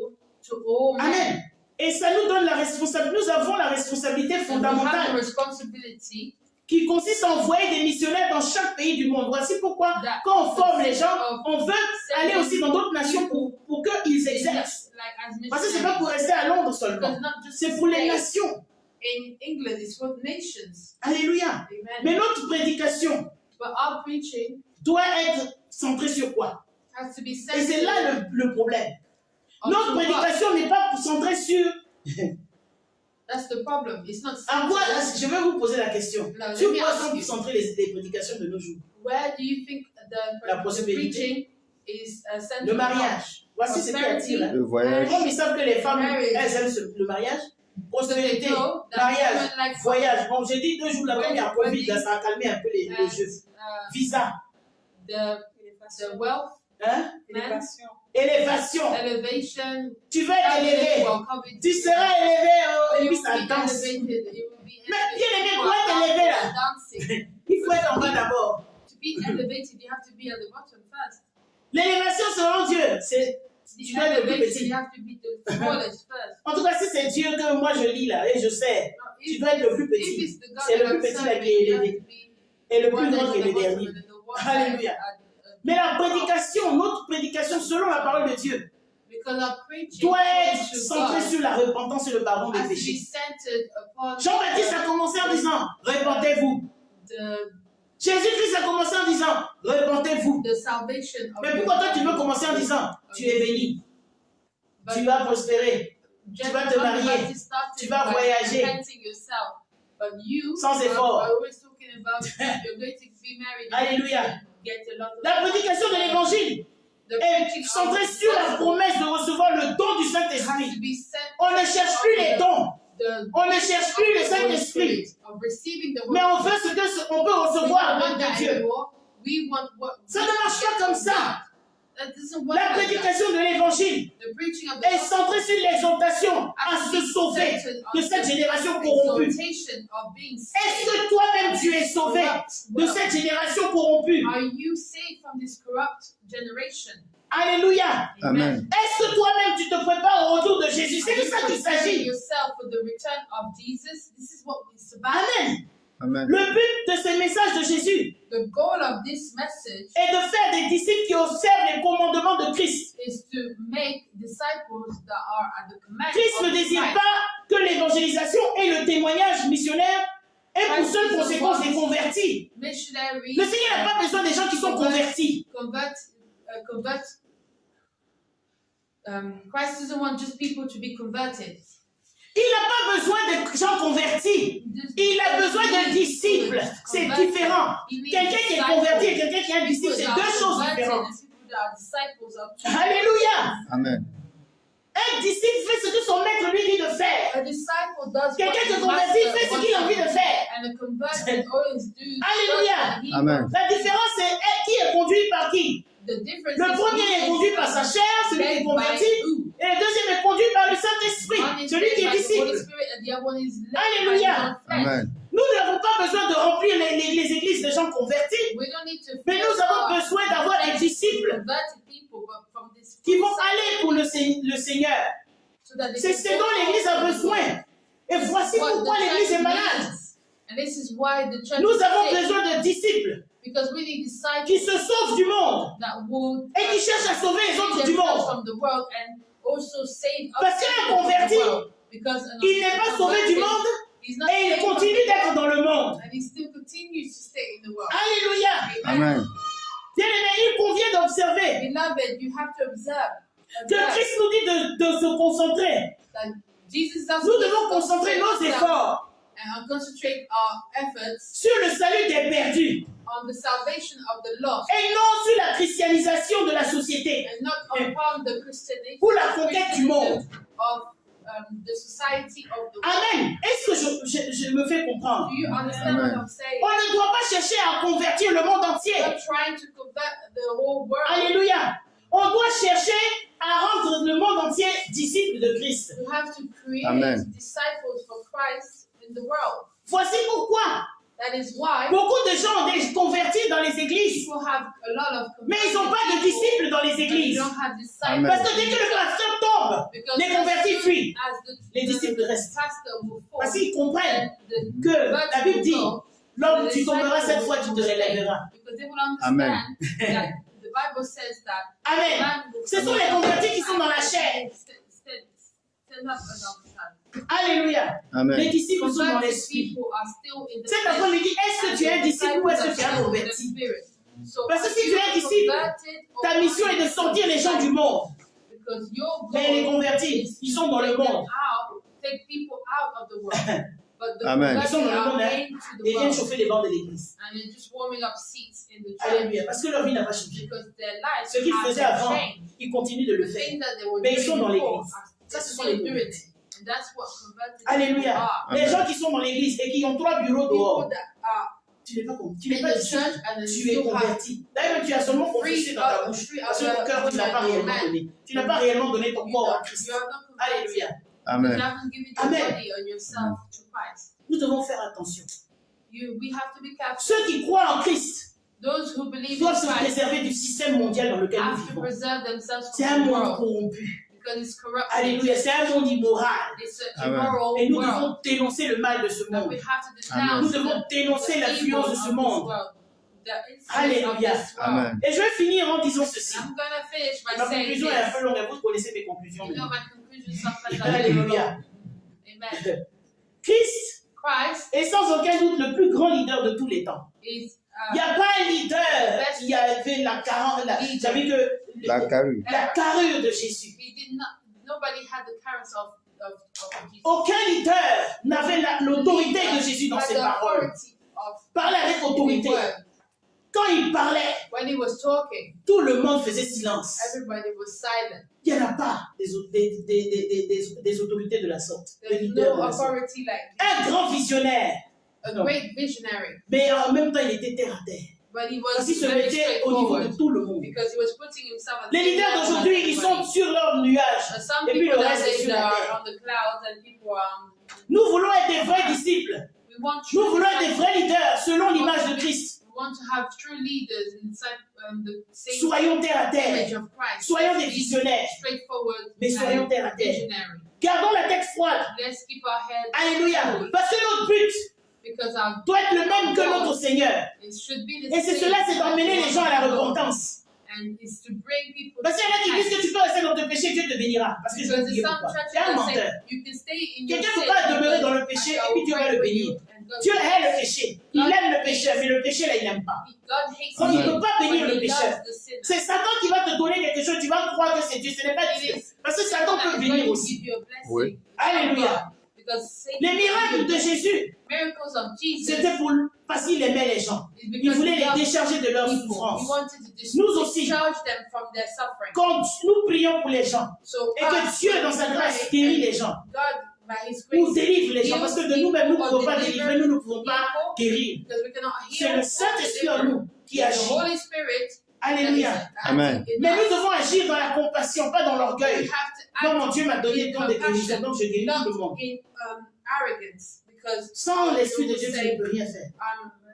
to all men. Amen. Et ça nous donne la responsabilité. Nous avons la responsabilité And we have the fondamentale responsibility qui consiste à envoyer des missionnaires dans chaque pays du monde. Voici pourquoi, that quand on forme les gens, on veut aller aussi dans d'autres nations pour qu'ils exercent. Parce que ce n'est pas pour rester à Londres seulement. Because not just C'est pour les today. nations. In England, it's for nations. Alléluia. Amen. Mais notre prédication But our preaching doit être centrée sur quoi? has to be Et centered c'est là le problème. on Notre what? prédication n'est pas centrée sur... That's the problem. It's not À quoi, centered. je vais vous poser la question. No, Sur let me quoi ask sont you. centrées les prédications de nos jours? Where do you think La the prospérité. preaching is centered? Le mariage. Voici ce qui attire. Hein. Le voyage. Comme ils savent que les femmes, Marriage. elles aiment le mariage, So they prospérité, know that mariage, women like voyage. Bon, j'ai dit 2 jours là, comme il y a Covid, là, ça a calmé un peu les and, jeux. Visa, the wealth, hein? man, Élévation. elevation, Tu vas être élevé. Tu seras élevé, oh, et puis ça danse. Mais bien aimé, pour être élevé là, dancing. il faut être en bas d'abord. To be elevated, you have to be at the bottom first. L'élévation selon Dieu, c'est To tu be dois être le plus elevated, petit. you have to be the smallest first. En tout cas, si c'est Dieu que moi je lis là, et je sais, No, tu dois être le plus if petit. it's the God C'est le that plus I'm petit là serving, qui est you have élevé. to be Et le the one plus that grand is qui est at le the bottom dernier. and then the one that is Alléluia. at Mais la prédication, notre prédication selon la parole de Dieu, because our preaching doit être to centrée God sur la repentance et le pardon des has to be péchés. centered upon Jean-Baptiste a commencé en disant, repentez-vous. the Jésus-Christ a commencé en disant, repentez-vous. salvation of Mais the pourquoi toi tu veux commencer en disant, tu es béni, But tu vas prospérer, John vas te the marier, Baptist started tu vas by voyager. repenting yourself. But you Sans are effort. always talking about you're going to be married. Alléluia. Get a lot of La prédication de l'évangile the est preaching of centrée the sur la gospel promesse de recevoir le don du has Saint-Esprit. to be sent. On ne cherche plus les dons, The on ne cherche plus le Saint-Esprit, of receiving the mais on Holy veut ce qu'on peut We recevoir don't want de that Dieu. anymore. We want what Ça ne marche pas comme ça. That doesn't work La like that. prédication de l'évangile The preaching of the est gospel centrée sur l'exhortation à has to se be sauver centered de on cette the génération corrompue. exaltation of being Est-ce saved. que toi-même tu es sauvé de cette génération corrompue? Are you saved from this corrupt generation? Alléluia. Amen. Est-ce que toi-même tu te prépares au retour de Jésus? C'est Are de you ça qu'il preparing s'agit. yourself for the return of Jesus? This is what it's about. Amen. Amen. Le but de ces messages de Jésus The goal of this message est de faire des disciples qui observent les commandements de Christ. is to make disciples that are at the command Christ of ne désire Christ. pas que l'évangélisation et le témoignage missionnaire aient pour seule conséquence des convertis. Missionaries, Le Seigneur n'a pas besoin des gens qui sont convertis. Christ doesn't want just people to be converted. Il n'a pas besoin de gens convertis. Il a besoin de disciples. C'est différent. Quelqu'un qui est converti et quelqu'un qui est un disciple, c'est deux choses différentes. Alléluia. Amen. Un disciple fait ce que son maître lui dit de faire. A disciple does Quelqu'un qui est what the converti master fait ce qu'il a envie de faire. and a converted always do Alléluia. what he Amen. wants. La différence, c'est qui est conduit par qui. The difference Le is premier est conduit par sa chair, celui qui est led by converti. who? Et le deuxième est conduit par le One Saint-Esprit, is celui qui led est by the Holy disciple. Spirit and the other one is led Alléluia. by the flesh. Amen. Nous n'avons pas besoin de remplir les églises de gens convertis, We don't need to mais fill nous avons up besoin d'avoir des disciples converted people, but from this qui vont aller pour le Seigneur. so that they C'est can ce dont l'Église a besoin. Et voici What pourquoi the l'Église church est malade. needs. And this is why the church Nous is avons sick, besoin de disciples because we need disciples qui se sauvent du monde that will et qui cherchent à sauver les autres du themselves monde. from the world and also save Parce us qu'un from the converti, world. Because il n'est pas sauvé du monde he's not et il saved from continue the d'être world, dans le monde. and he still continues to stay in the world. Alléluia. Amen. Bien-aimés, il convient d'observer Beloved, you have to observe que Christ nous dit de se concentrer. that Jesus doesn't Nous need devons to concentrer nos concentrate efforts and concentrate our efforts sur le salut des perdus on the salvation of the lost et non sur la christianisation de la société and not upon the Christianity ou la conquête du monde. of the society of the world. Amen. Est-ce que je me fais comprendre? Do you understand Amen. what I'm saying? On ne doit pas chercher à convertir le monde entier. We're trying to convert the whole world. Alléluia. On doit chercher à rendre le monde entier disciple de Christ. We have to create Amen. disciples for Christ in the world. Voici pourquoi That is why beaucoup de gens ont des convertis dans les églises, people have a lot of mais ils n'ont pas de people, disciples dans les but they églises. don't have disciples. Amen. Parce que dès que le pasteur tombe, Because les convertis fuient. as Les disciples restent. pastor will fall, Parce qu'ils comprennent then the que la Bible dit, go, l'homme, tu tomberas cette fois, tu te relèveras. because they will understand Amen. that the Bible says that Amen. man will Ce sont les convertis qui sont dans la chair. stand up and understand. Alléluia. Les Amen. disciples sont dans Converted l'esprit. people are still in the Cet flesh. après-midi, est-ce que tu es un disciple ou est-ce que tu es un converti? Parce que si tu es un disciple, ta mission est de sortir les gens du monde. Because your Mais les goal convertis, is ils sont dans le monde. take people out of the world. But the Amen. Ils sont dans le converted monde, are hein. into the Ils viennent world. chauffer les bancs de l'église. And they're just warming up seats in the church. Alléluia. Parce que leur vie n'a pas changé. Because their lives Ce qu'ils faisaient have avant, changed. ils continuent de le The faire. thing that they were Mais ils sont doing dans before, l'église. they're Ça, ce sont still les doing convertis. it. And that's what converted Alléluia. people are. Les gens qui sont dans l'église et qui ont 3 bureaux dehors, People that are tu n'es pas in the disciple, church and then tu es still have converti. D'ailleurs, tu as seulement confessé dans ta bouche. Parce que ton cœur, tu n'as pas réellement donné. Tu n'as pas réellement donné ton corps à Christ. You are not converted. Alléluia. You Amen. haven't given your Amen. body or yourself to Christ. Nous devons faire attention. We have to be careful. Ceux qui croient en Christ Those who believe in doivent se Christ préserver du système mondial dans lequel nous have to vivons. preserve themselves C'est from un the monde world corrompu. because it's corrupt. Alléluia. C'est un monde immoral. It's an Amen. immoral Et nous world. devons dénoncer le mal de ce And monde. we have to Amen. denounce Nous devons dénoncer the l'influence de evil ce of monde. this world, the influence of Alléluia. this world. Amen. Et je vais finir en disant ceci. I'm gonna finish by Ma saying conclusion est un this. peu longue, et vous connaissez mes conclusions. You know my conclusion sometimes are very long. Alléluia. Amen. Christ Christ est sans aucun doute le plus grand leader de tous les temps. is Il n'y a pas un leader qui avait la carrure, j'avais que La carrue. la carrure de Jésus. he did not. Nobody had the currents of Jesus. Aucun leader n'avait l'autorité de Jésus dans Had ses the paroles. authority of Parlait avec the autorité. word. Quand il parlait, When he was talking, tout le monde faisait silence. everybody was silent. Il n'y en a pas des autorités de la sorte. Des There's leaders no de la sorte. authority like Un grand visionnaire. a Non. great visionary, Mais en même temps, il était terre à terre. but he Parce was qu'il se very mettait au niveau straightforward de tout le monde. because he was putting himself at the Les same leaders level as d'aujourd'hui, ils sont everybody. sur leur nuage. Some Et puis people le reste est nowadays sur la are terre. on the clouds and people are. Nous voulons être des vrais disciples. We want Nous true voulons être des disciples. vrais leaders selon l'image de Christ. We want to have true leaders inside the same Soyons terre à image terre. of Christ. Soyons des Be visionnaires. straightforward Mais soyons and terre à terre. visionary. Gardons la tête froide. Let's keep our heads Alléluia. cool. Parce que notre but, Because doit être le même que notre Seigneur. it should be the Et c'est same cela, c'est as d'emmener les gens à la the Lord. repentance. And it's to bring people Parce qu'il y en a qui disent que repentance. tu peux rester dans tes péchés, Dieu te bénira. Parce que je vais Because te dire some pourquoi. churches Tu es un that menteur. say you can stay in your Quelqu'un ne sin peut pas demeurer dans le because péché I et puis Dieu va will le pray for bénir. you and God Dieu will hait le bless péché. you. Il aime le péché, mais le péché, là, il n'aime pas. God hates Donc, il ne sin, peut pas bénir but le he pécheur. loves the sinner. C'est Satan qui va te donner quelque chose, tu vas croire que c'est Dieu, ce n'est pas Dieu. Parce que Satan peut Satan is bénir going to aussi. give you a blessing. Oui. Alléluia. Because Satan Les miracles de Jésus, miracles of Jesus c'était parce qu'il aimait les gens. is Il because voulait he les loved décharger de leurs people. He souffrances. wanted to Nous aussi. discharge them from their suffering. Quand nous prions pour les gens, So et que Dieu, dans sa grâce, guérit les gens, God, by His ou grace, délivre les gens, parce que de nous-mêmes, nous ne pouvons pas délivrer, nous ne pouvons pas guérir. because we cannot C'est heal le or Saint-Esprit en deliver. nous qui The agit. Holy Spirit that is Alléluia. acting Amen. in Mais us. nous devons agir dans la compassion, pas dans We l'orgueil. have to Non, act mon Dieu m'a donné le in don de guérison, compassion, donc je guéris tout le not monde. in arrogance, because Sans God l'Esprit de will Dieu, tu say, ne peux rien faire.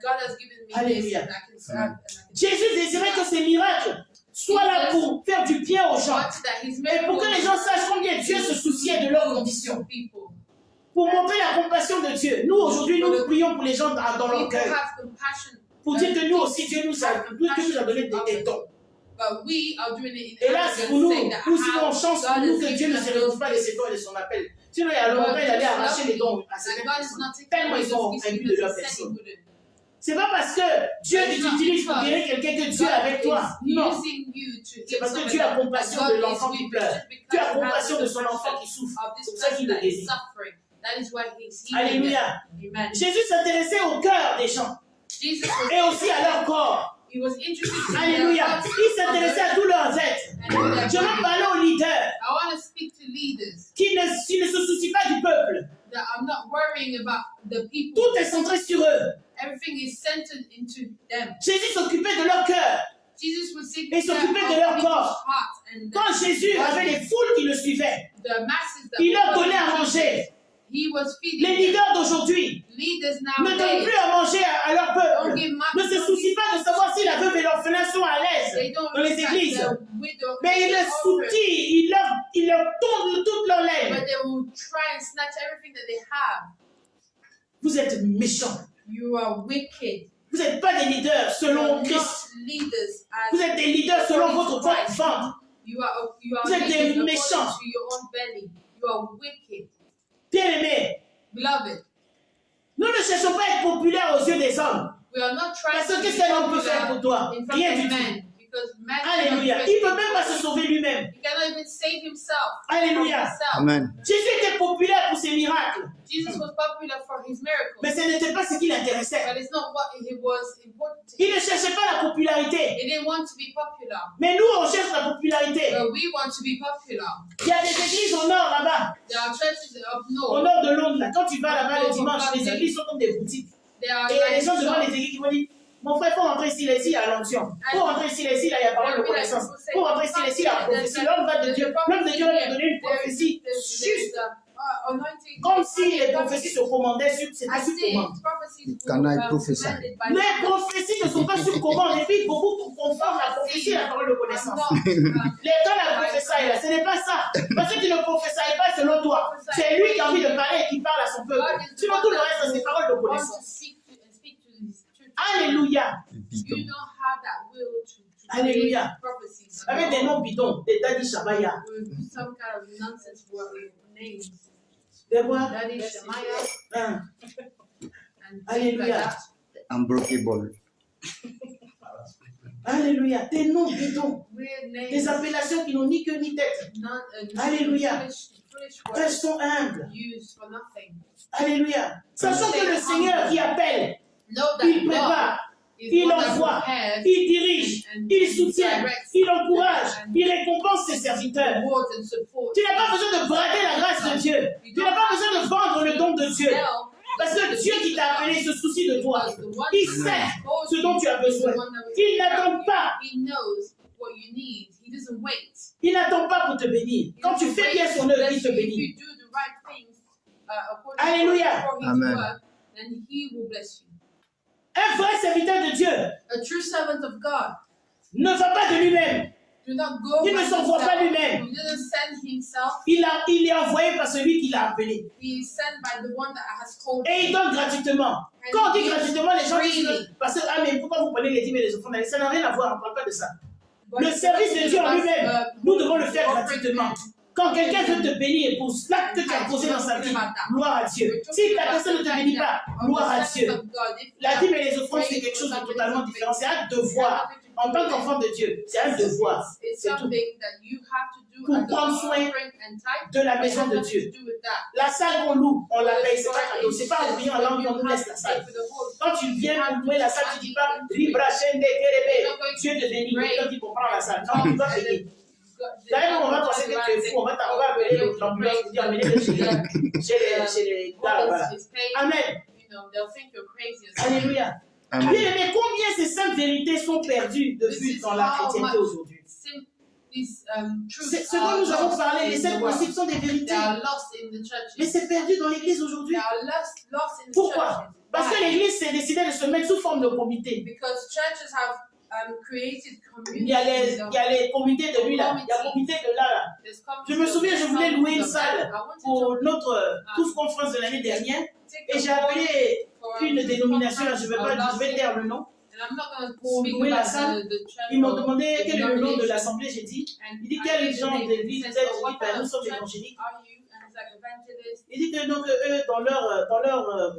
God has given me this Alléluia. and I can serve and I can Jésus désirait que ces miracles soient là pour faire du bien aux gens. want that His Et pour que les gens sachent combien Dieu se souciait de leurs conditions. people. Pour montrer la compassion de Dieu. Nous, aujourd'hui, nous prions pour les gens dans People l'orgueil. have compassion, Pour dire que nous aussi, Dieu nous a donné des dons. but we are doing it in Hélas, pour nous, saying that nous avons how chance pour God nous has que Dieu given ne us se retrouve pas de ses dons et de son appel. Sinon, il y a longtemps, il allait arracher les dons à that certaines God is personnes. not taking Tellement away ils sont those gifts imbus de because leur He said He personne. wouldn't. C'est pas parce que Dieu t'utilise pour guérir quelqu'un que Dieu est avec toi. is Non. using you to C'est heal parce que somebody Dieu a that compassion God de l'enfant is qui with pleure. you, just Dieu a because he has compassion de the son enfant compassion qui souffre. of this C'est pour ça qu'il person le that is guérit. suffering. That is why He's healing them. Alléluia. Amen. Jésus s'intéressait au cœur des gens Jesus was, et aussi à leur corps. He was interested in Alléluia. their hearts Il s'intéressait à tous leurs êtres. and in their Je veux bodies. parler aux leaders I want to speak to leaders qui ne se soucient pas du peuple. that are not worrying about the people. Tout est centré sur eux. Everything is centered into them. Jésus s'occupait de leur cœur. Jesus was taking Et care s'occuper of de leur people's corps. hearts and Quand Jésus avait les foules qui le suivaient, the masses that il leur were donnait à following manger. Jesus. He was feeding Les them. leaders d'aujourd'hui Leaders ne donnent nowadays plus à manger à leur don't peuple. give Ne se soucient pas de savoir si la veuve et l'orphelin sont à l'aise They don't dans les look at églises. the widow Mais ils and les the orphan, soutient, ils leur tournent toute leur laine. but they will try and snatch everything that they have. Vous êtes méchants. You are wicked. Vous n'êtes pas des leaders You selon are Christ. not leaders as Vous êtes des leaders selon votre Christ. ventre. You are Vous êtes des leaders according méchants. to your own belly. You are wicked. Bien-aimés, Beloved, nous ne cherchons pas à être populaires aux yeux des hommes. we are not trying Parce to que be qu'est-ce qu'un homme peut faire pour toi? popular in front Rien du of tout. men. Because man Alléluia. Il ne peut même pas se sauver lui-même. He cannot even save himself. Alléluia. From himself. Amen. Jésus était populaire pour ses miracles. Jesus was popular for his miracles. Mais ce n'était pas ce qui l'intéressait. But it's not what he was important to. Il ne cherchait pas la popularité. He didn't want to be popular. Mais nous, on cherche la popularité. But we want to be popular. Il y a des églises au nord là-bas, There are churches up au north. nord de Londres. Là. Quand tu vas là-bas le dimanche, les églises sont comme des boutiques. There are Et il y a des like gens devant shops. les églises qui vont dire, mon frère, faut rentrer ici, là, ici, il y a l'onction. Faut rentrer ici, là, ici, là, il y a parole de connaissance. Faut rentrer ici, là, ici, il y a la prophétie. L'homme va de Dieu. L'homme de Dieu va te donner une prophétie juste. Comme si les prophéties se commandaient sur, c'était sur commande. Can I prophesy? Les prophéties ne sont pas sur commande. Et puis, beaucoup confondent la prophétie et la parole de connaissance. Les temps la prophétie, là, ce n'est pas ça. Parce que tu ne prophéties pas selon toi. C'est lui qui a envie de parler et qui parle à son peuple. Sinon, tout le reste, c'est parole de connaissance. Alléluia. You don't have that will to Alléluia. create prophecies. Avec des noms bidons, des Daddy Shabaya. With some kind of nonsense names. Des quoi? Daddy Shemaiah Hein. and things like Alléluia. that. Unbreakable. Alléluia. Des noms bidons. Weird Des names. appellations qui n'ont ni queue ni tête. Alléluia. Foolish Restons words humbles. used for nothing. Alléluia. Sachant que le Seigneur qui appelle, Know that il God prépare, is il one that envoie, prepares il dirige, il soutient, il encourage, il récompense ses serviteurs. rewards and support. Tu n'as pas besoin de brader la grâce de Dieu. Tu n'as pas besoin de vendre le don de Dieu. Parce que Dieu qui t'a appelé se soucie de toi. Il sait ce dont tu as besoin. Il n'attend pas. He knows what you need. He doesn't wait. Il n'attend pas pour te bénir. Quand tu fais bien son œuvre, il te If bénit. you do the right things according Alléluia. to his Amen. word, then he will bless you. Un vrai serviteur de Dieu A true servant of God ne va pas de lui-même. do not go Il by ne s'envoie pas himself. lui-même. He doesn't send himself. Il est envoyé par celui qui l'a appelé. He is sent by the one that has called Et il him. donne gratuitement. And Quand on dit he gives gratuitement, les gens disent freely. que, parce que, ah mais pourquoi vous prenez les dîmes et les offrandes? Ça n'a rien à voir, on ne parle pas de ça. But Le service de Dieu en lui-même, nous devons le faire offering gratuitement. him. Quand quelqu'un veut te bénir pour l'acte que tu as posé dans sa vie, gloire à Dieu. Si la personne ne te bénit pas, gloire à Dieu. La dîme et les offrandes, c'est quelque chose de totalement différent. C'est un devoir. En tant qu'enfant de Dieu, c'est un devoir. It's C'est tout. something that you have to do Pour as an prendre soin offering and tithe. De la It maison has de nothing Dieu. to do with that. La salle qu'on loue, on la paye, c'est pas cadeau. C'est pas en priant en langue qu'on nous laisse la salle. Quand tu viens pour louer la salle, tu dis pas Libra Shende Kerebe. Dieu te bénit. Quand tu comprends la salle, non, tu vas payer. D'ailleurs, on va penser que tu es fou. On va appeler l'ambulance pour dire amenez-le chez les gars. Voilà. Amen. Alléluia. Amen. Bien aimé, combien ces saintes vérités sont perdues de vue dans la chrétienté aujourd'hui? C'est ce dont nous avons parlé, les sept principes sont des vérités. Mais c'est perdu dans l'église aujourd'hui. Pourquoi? Parce que l'église s'est décidée de se mettre sous forme de comité. Il y a les comités de lui là, il y a le comité de là. Je me souviens, je voulais louer une salle pour notre toute conférence de l'année dernière et j'ai appelé une dénomination, là, je vais taire le nom, pour louer la salle. Ils m'ont demandé quel est le nom de l'assemblée, j'ai dit. Il dit quel genre d'église vous êtes? J'ai dit ben, nous sommes évangéliques. Il dit que donc eux dans leur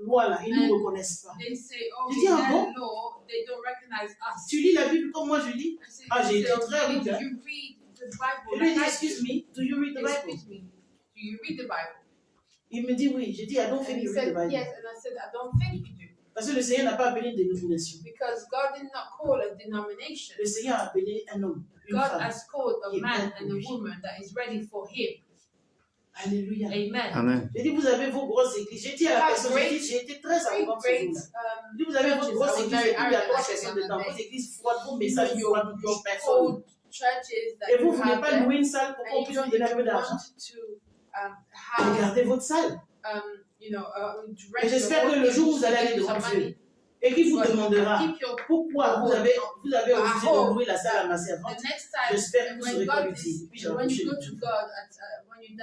loi là, ils ne nous reconnaissent pas. They say, oh, Je dis, ah in bon? their law, they don't recognize us. Tu lis la Bible comme moi je lis? I said, Ah, j'ai été so très do rude, hein. you read the Je Bible? lui ai dit, Like I excuse do? me, do you read the Bible? Excuse me, do you read the Bible? Il me dit oui. J'ai dit, I don't And think he you read said, the Bible. yes, and I said, I don't think you do. Parce que le Seigneur n'a pas appelé une dénomination. Because God did not call a denomination. Le Seigneur a appelé un homme, une God femme. has called a Qui est man prêt and pour a lui. woman that is ready for him. Alléluia. Amen. Amen. J'ai dit, vous avez vos grosses églises. J'ai dit à la personne, j'ai dit, j'ai été très Great, arrogante. great, J'ai dit, vous avez votre grosse église et puis il y a trois personnes dedans. Vos églises froides, vos messages froides, vos personnes. cold churches that Et vous you ne voulez have pas there, louer une salle pour qu'on and you puisse don't vous donner un peu even d'argent? want to have, Regardez votre salle. you know, Et j'espère que le jour où vous allez aller devant Dieu et qu'il vous demandera keep your pourquoi vous avez refusé de louer la salle à ma servante. the next time J'espère que vous when serez pas God utile. is, Puis j'ai when you touché go le to Dieu. God when you die,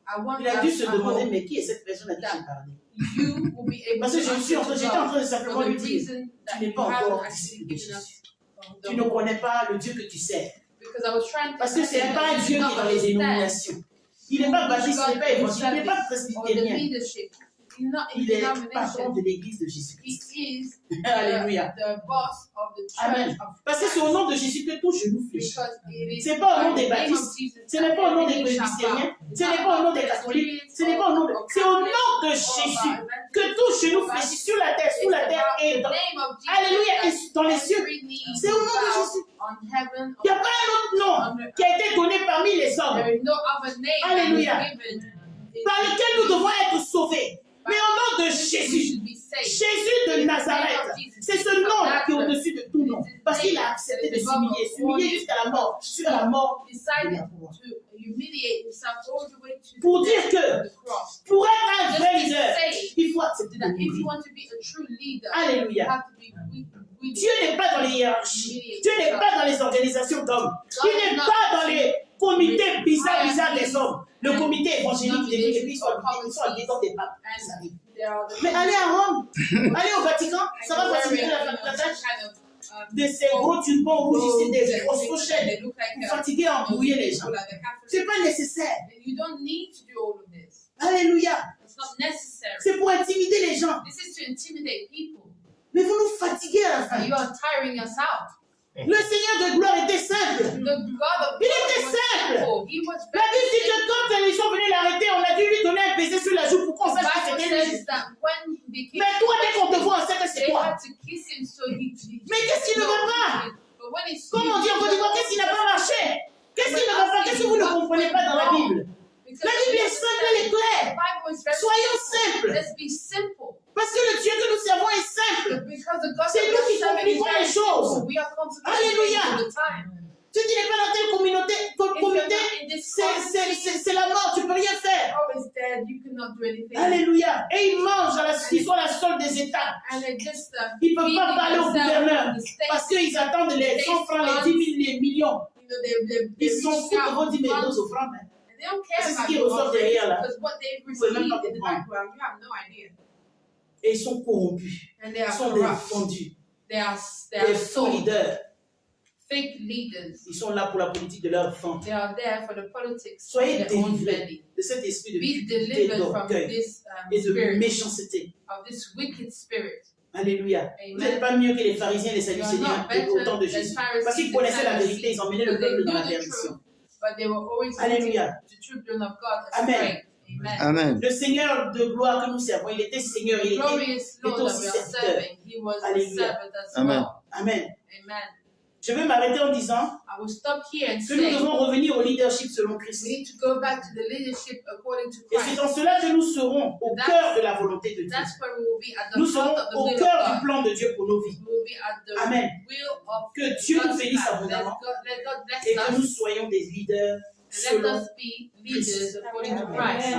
I want Il a dû that se I demander, hope mais qui est cette personne à qui j'ai parlé? you will be able Parce to que j'étais en answer to train de God simplement for the lui dire, reason that tu n'es you pas haven't encore actually disciple de given us Jésus. from Tu the ne connais pas le Dieu que tu sers. because I was trying to Parce que c'est tell you pas un that Dieu you qui est dans les understand dénominations. Il n'est pas baptiste, il n'est pas évangélique, il n'est pas or the presbytérien. leadership. He's not in Il est patron denomination. de l'église de He Jésus-Christ. is Alléluia. the boss of the church Amen. of Parce que c'est au nom de Jésus que tout genou fléchit. because it is C'est pas au nom by des the name of baptistes, Jesus ce n'est pas au nom des that every knee shall presbytériens, bow. ce n'est pas au nom des catholiques, ce n'est pas au nom de... C'est au nom de Jésus que tout genou fléchit sur la terre, sous la terre et dans... Alléluia, et dans les cieux. C'est au nom de Jésus. Il n'y a pas un autre nom qui a été donné parmi les hommes There is no other name Alléluia. that is given par lequel nous devons être sauvés. Mais au nom de we Jésus, should be saved. Jésus de Nazareth, c'est ce nom qui est au-dessus de tout nom. Parce qu'il a accepté de s'humilier jusqu'à la mort, sur la mort. Decided to humiliate himself all the way to Pour the dire que death of the cross. pour être un Just vrai be leader, saved. il faut accepter de That if you mourir. want to be a true leader, you Alléluia. have to be willing. Dieu n'est pas dans les hiérarchies. Dieu n'est pas dans les organisations d'hommes. Il n'est pas dans les comités bizarres des hommes. Le comité évangélique des églises sont habillés comme des papes. Ça arrive. There are the Mais allez à Rome, allez au Vatican, ça va faciliter la tâche de ces gros turbans rouges ici, des grosses pochettes, pour fatiguer et embrouiller les gens. C'est pas nécessaire. You don't need to do all of this. Alléluia. It's not necessary. C'est pour intimider les gens. This is to intimidate people. Mais vous nous fatiguez à la fin. You are tiring us out. Le Seigneur de gloire était simple. The God of Il God était was simple. simple. He was La Bible dit very que quand ils sont venus l'arrêter, on a dû lui donner un baiser sur la joue pour qu'on The sache que Bible c'était lui. says that when he became Mais toi, dès qu'on te voit, on sait que c'est they toi. had to kiss him so he Mais qu'est-ce qui ne va pas? But when it's Comme on dit en Côte d'Ivoire, qu'est-ce qui n'a pas marché? Qu'est-ce qui ne va pas? Qu'est-ce que vous ne comprenez pas dans la Bible? La Bible est simple, elle est claire. Soyons simples. Let's be simple. Parce que le Dieu que nous servons est simple. Because the God C'est that nous we qui serve is compliquons very les choses. simple. We are complicating Alléluia. things all the time. Si tu n'es pas dans telle communauté, If you're not in this c'est la mort, tu ne peux rien faire. always dead, you cannot not do anything. Alléluia. Et ils mangent, ils sont à la solde des États. And they just Ils ne peuvent pas parler au gouverneur the state. parce qu'ils attendent les 100 francs, les 10 000, les millions. You know, they Ils sont fous de vos 10 000 funds. offrandes. And they don't care C'est ce about qui your ressort offering, derrière là. because what they've Vous pouvez même received pas in the comprendre. background, you have no idea. Et ils sont corrompus. And they Ils are sont des corrupt. fondus. They are Des faux sold. leaders. Fake leaders. Ils sont là pour la politique de leur enfant. They are there for the politics of Soyez their own délivrés belly. de cet esprit de Be cupidité, delivered from d'orgueil this et de spirit, méchanceté. of this wicked spirit. Alléluia. Amen. Vous n'êtes pas mieux que les pharisiens et les You are sadducéens not better au temps de than Jésus. Pharisees Parce qu'ils and connaissaient la vérité, Sadducees, ils emmenaient le because they peuple dans knew la the perdition. truth, but they were always Alléluia. leading the children of God Amen. astray. Amen. Amen. Le Seigneur de gloire que nous servons, il était Seigneur, il était. Glorious Lord that aussi we are serviteur. serving, He was a Alléluia. servant as Amen. well. Amen. Amen. Je vais m'arrêter en disant I will stop here and que nous say devons revenir au leadership selon we Christ. need to go back to the leadership according to Et c'est Christ. en cela que nous serons au cœur de la volonté de Dieu. That's where we will be at the Nous heart serons of the au will of cœur du God. plan de Dieu pour nos vies. We will be at the Amen. will of Que Dieu nous God's bénisse plan. abondamment Let God et bless que nous us. soyons des leaders And let selon us be leaders according to Christ.